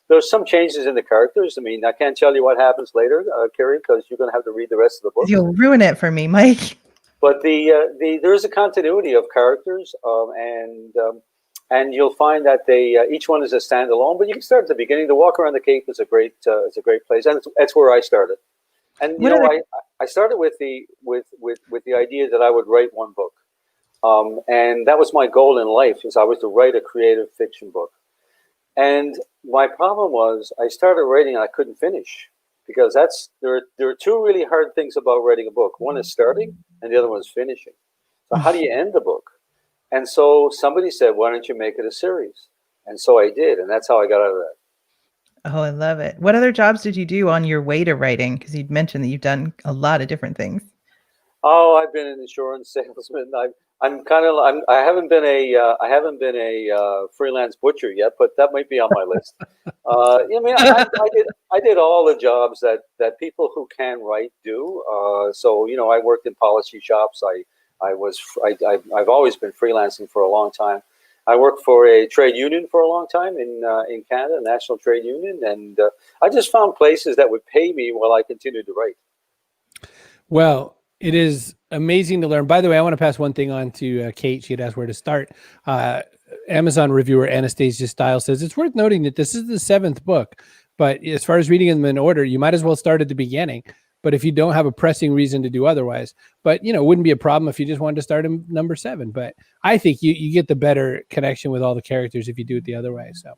There's some changes in the characters. I mean, I can't tell you what happens later, Carrie, because you're going to have to read the rest of the book. You'll ruin it for me, Mike. But there is a continuity of characters, and you'll find that each one is a standalone. But you can start at the beginning. The Walk Around the Cape is a great place, and it's where I started. And I started with the idea that I would write one book, and that was my goal in life. Is I was to write a creative fiction book. And my problem was I started writing and I couldn't finish, because there are two really hard things about writing a book. One is starting, and the other one is finishing. So how do you end the book? And so somebody said, "Why don't you make it a series?" And so I did, and that's how I got out of that. Oh, I love it. What other jobs did you do on your way to writing? Because you'd mentioned that you've done a lot of different things. Oh, I've been an insurance salesman. I haven't been a freelance butcher yet, but that might be on my list. I did all the jobs that people who can write do. So I worked in policy shops. I've always been freelancing for a long time. I worked for a trade union for a long time in Canada, a national trade union, and I just found places that would pay me while I continued to write. Well, it is amazing to learn. By the way, I want to pass one thing on to Kate. She had asked where to start. Amazon reviewer Anastasia Style says, it's worth noting that this is the 7th book, but as far as reading them in order, you might as well start at the beginning. But if you don't have a pressing reason to do otherwise, but it wouldn't be a problem if you just wanted to start in number 7. But I think you get the better connection with all the characters if you do it the other way. So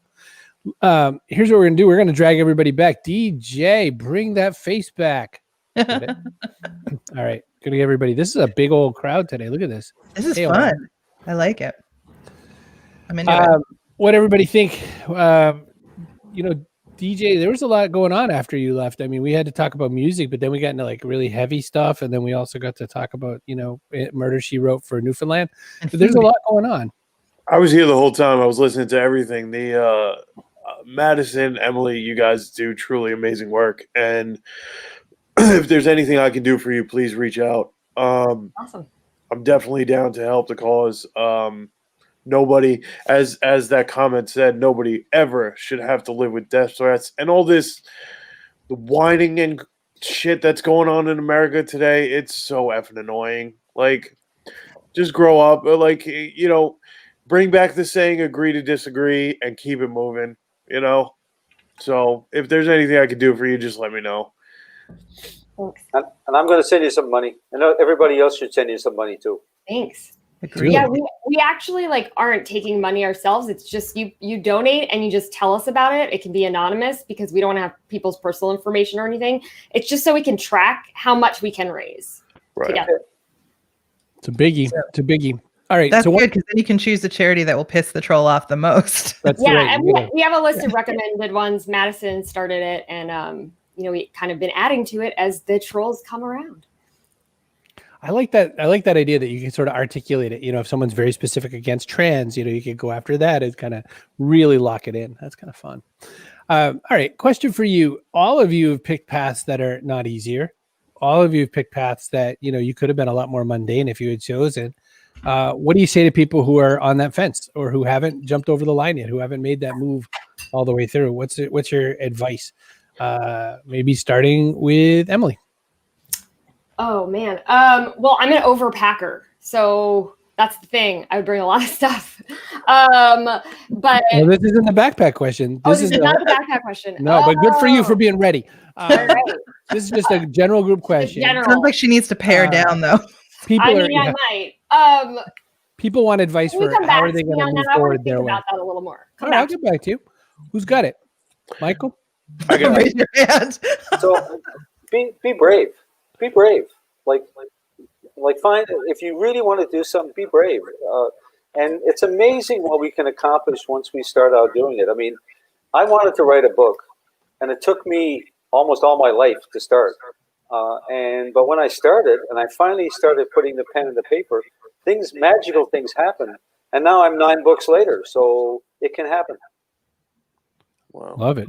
here's what we're going to do. We're going to drag everybody back. DJ, bring that face back. All right. Gonna get everybody. This is a big old crowd today. Look at this. This is fun. I like it. I'm into it. What everybody think? DJ, there was a lot going on after you left. I mean, we had to talk about music, but then we got into like really heavy stuff, and then we also got to talk about Murder, She Wrote for Newfoundland. But there's a lot going on. I was here the whole time. I was listening to everything. The Madison, Emily, you guys do truly amazing work, and if there's anything I can do for you, please reach out. Awesome. I'm definitely down to help the cause. Nobody, as that comment said, nobody ever should have to live with death threats and all this, the whining and shit that's going on in America today. It's so effing annoying. Like, just grow up. Like, bring back the saying, agree to disagree, and keep it moving, So if there's anything I can do for you, just let me know. Thanks. And I'm going to send you some money. I know everybody else should send you some money too. Thanks. Agreed. Yeah, we actually aren't taking money ourselves. It's just you donate and you just tell us about it. It can be anonymous because we don't want to have people's personal information or anything. It's just so we can track how much we can raise together. It's a biggie. It's a biggie. All right. That's good, because then you can choose the charity that will piss the troll off the most. That's and we have a list of recommended ones. Madison started it, and we kind of been adding to it as the trolls come around. I like that idea that you can sort of articulate it. If someone's very specific against trans, you could go after that and kind of really lock it in. That's kind of fun. All right. Question for you. All of you have picked paths that are not easier. All of you have picked paths that, you could have been a lot more mundane if you had chosen. What do you say to people who are on that fence or who haven't jumped over the line yet, who haven't made that move all the way through? What's your advice? Maybe starting with Emily. Oh man. Well, I'm an overpacker, so That's the thing. I would bring a lot of stuff. But Well, this isn't the backpack question. this is not the backpack question. No, but good for you for being ready. All right. This is just a general group question. General. Sounds like she needs to pare down though. People I might. people want advice Can we for come how back are they to me going to on move that? I want forward to their think way. about that a little more. All right, I'll get back to you. Who's got it? Michael? I got Raise your hand. So be brave. Be brave. Like find, if you really want to do something, be brave. And it's amazing what we can accomplish once we start out doing it. I mean, I wanted to write a book, and it took me almost all my life to start. But when I started, and I finally started putting the pen in the paper, magical things happen. And now I'm 9 books later, so it can happen. Wow. Love it.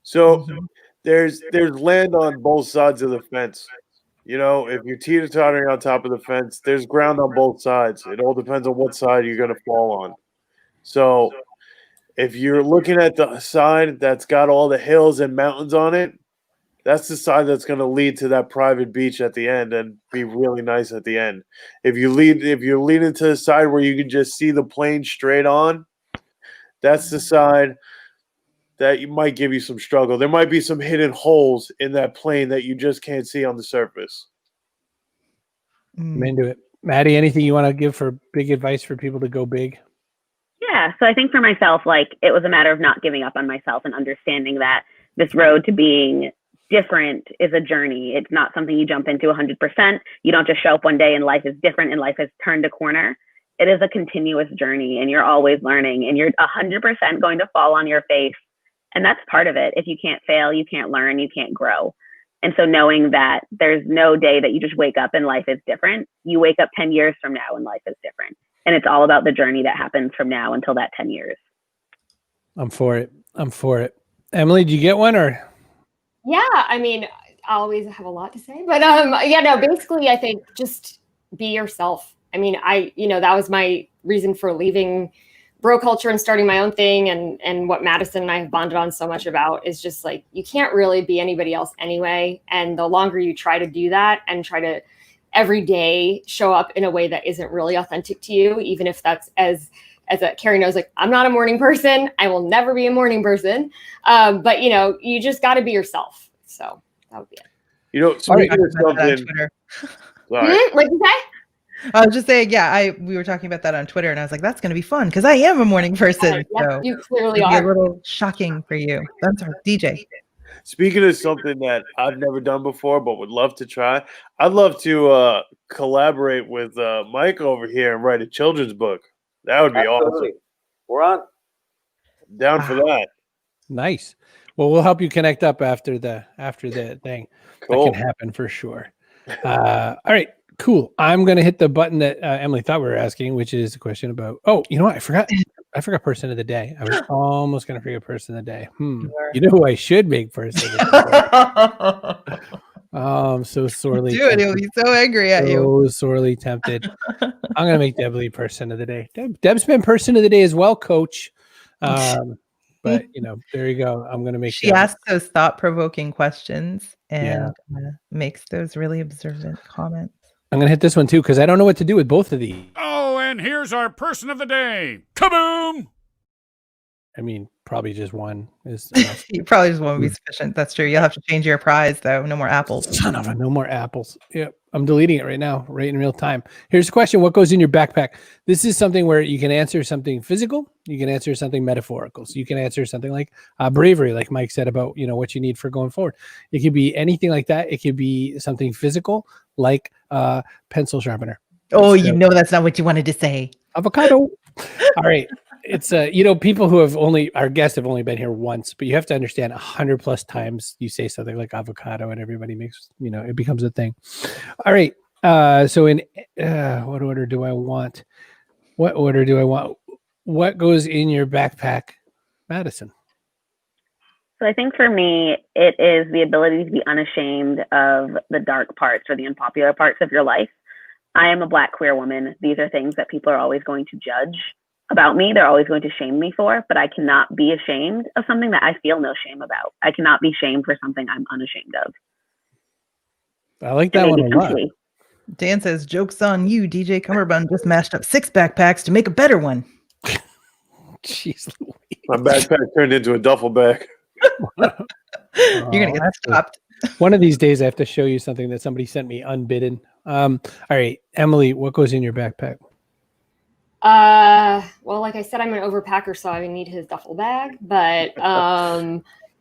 So there's land on both sides of the fence. You know, if you're teeter-tottering on top of the fence, there's ground on both sides. It all depends on what side you're going to fall on. So if you're looking at the side that's got all the hills and mountains on it, that's the side that's going to lead to that private beach at the end and be really nice at the end. If you're leaning to the side where you can just see the plane straight on, that's the side that you might give you some struggle. There might be some hidden holes in that plane that you just can't see on the surface. I'm into it. Maddie, anything you want to give for big advice for people to go big? Yeah. So I think for myself, like, it was a matter of not giving up on myself and understanding that this road to being different is a journey. It's not something you jump into 100%. You don't just show up one day and life is different and life has turned a corner. It is a continuous journey, and you're always learning, and you're 100% going to fall on your face. And that's part of it. If you can't fail, you can't learn, you can't grow. And so knowing that there's no day that you just wake up and life is different, you wake up 10 years from now and life is different. And it's all about the journey that happens from now until that 10 years. I'm for it. Emily, did you get one or? Yeah, I mean, I always have a lot to say, but basically I think just be yourself. I mean, that was my reason for leaving bro culture and starting my own thing, and what Madison and I have bonded on so much about is just like, you can't really be anybody else anyway. And the longer you try to do that and try to every day show up in a way that isn't really authentic to you, even if that's as Carrie knows, like, I'm not a morning person. I will never be a morning person. But you just got to be yourself. So that would be it. You know, speaking of something, sorry. What did you say? I was just saying, we were talking about that on Twitter, and I was like, that's going to be fun because I am a morning person. Yeah, so you clearly it'll be are. a little shocking for you. That's our DJ. Speaking of something that I've never done before but would love to try, I'd love to collaborate with Mike over here and write a children's book. That would be Absolutely. awesome. We're on. Down for that. Nice. Well, we'll help you connect up after the thing. Cool. That can happen for sure. All right. Cool. I'm going to hit the button that Emily thought we were asking, which is a question about, you know what? I forgot person of the day. I was almost going to forget person of the day. You know who I should make person of the day? I'm so sorely tempted. He'll be so angry at you. So sorely tempted. I'm going to make Deb person of the day. Deb's been person of the day as well, coach. But there you go. I'm going to make. She asks those thought-provoking questions and makes those really observant comments. I'm going to hit this one too because I don't know what to do with both of these. Oh, and here's our person of the day. Kaboom! I mean, probably just one is enough. You probably just won't be sufficient. That's true. You'll have to change your prize though. No more apples. Son of a, no more apples. Yep. I'm deleting it right now, right in real time. Here's the question. What goes in your backpack? This is something where you can answer something physical. You can answer something metaphorical. So you can answer something like bravery, like Mike said about, what you need for going forward. It could be anything like that. It could be something physical, like pencil sharpener. Oh, that's not what you wanted to say. Avocado. All right. It's people who our guests have only been here once, but you have to understand 100+ times you say something like avocado and everybody makes, it becomes a thing. All right. So in what order do I want? What goes in your backpack, Madison? So I think for me, it is the ability to be unashamed of the dark parts or the unpopular parts of your life. I am a Black queer woman. These are things that people are always going to judge about me. They're always going to shame me for, but I cannot be ashamed of something that I feel no shame about. I cannot be shamed for something I'm unashamed of. I like that one a lot. Dan says, "Joke's on you. DJ Cummerbund just mashed up 6 backpacks to make a better one." Jeez Louise. My backpack turned into a duffel bag. You're gonna get that's stopped. One of these days, I have to show you something that somebody sent me unbidden. All right, Emily, what goes in your backpack? Well, like I said, I'm an overpacker, so I need his duffel bag. But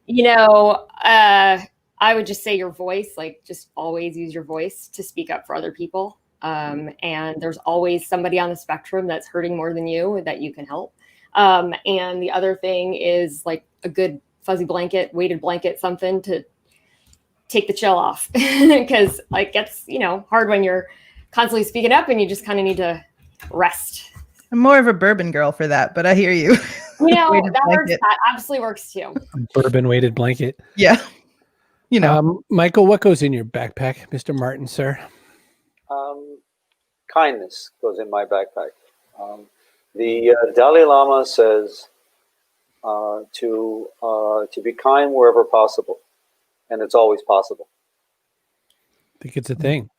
you know, I would just say your voice. Like, just always use your voice to speak up for other people. And there's always somebody on the spectrum that's hurting more than you that you can help. And the other thing is like a good fuzzy blanket, weighted blanket, something to take the chill off, because like gets, you know, hard when you're constantly speaking up and you just kind of need to rest. I'm more of a bourbon girl for that, but I hear you. You know, Weighted that works. blanket. That absolutely works too. Bourbon weighted blanket. Yeah. You know, Michael, what goes in your backpack, Mr. Martin, sir? Kindness goes in my backpack. The Dalai Lama says to be kind wherever possible, and it's always possible. I think it's a thing.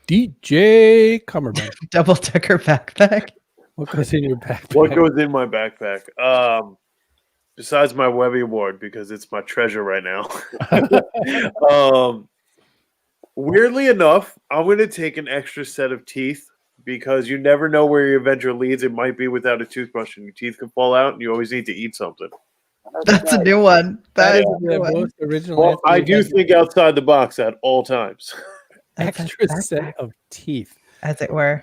DJ Cummerbund. double-decker backpack. What goes in your backpack? What goes in my backpack? Besides my Webby Award, because it's my treasure right now. Weirdly enough, I'm going to take an extra set of teeth, because you never know where your adventure leads. It might be without a toothbrush and your teeth can fall out, and you always need to eat something. That's a new one. That is a the new one. most original. Well, answer I we've do had. think outside the box at all times. Extra That's set of teeth. as it were.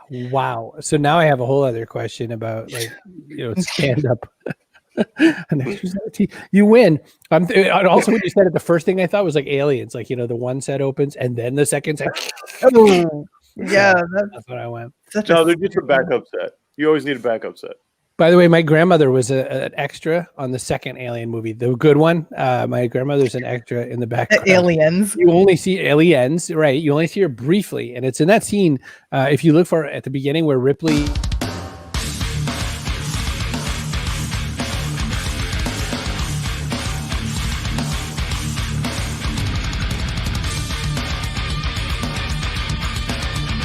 Wow. So now I have a whole other question about, like, you know, stand up. An extra set of teeth. You win. And also, when you said it, the first thing I thought was like aliens, like, you know, the one set opens and then the second set. Yeah, That's what I went. such No, a they're just a backup set. You always need a backup set. By the way, my grandmother was an extra on the second Alien movie, the good one. My grandmother's an extra in the background. aliens. You only see aliens, right? You only see her briefly, and it's in that scene. If you look for it at the beginning where Ripley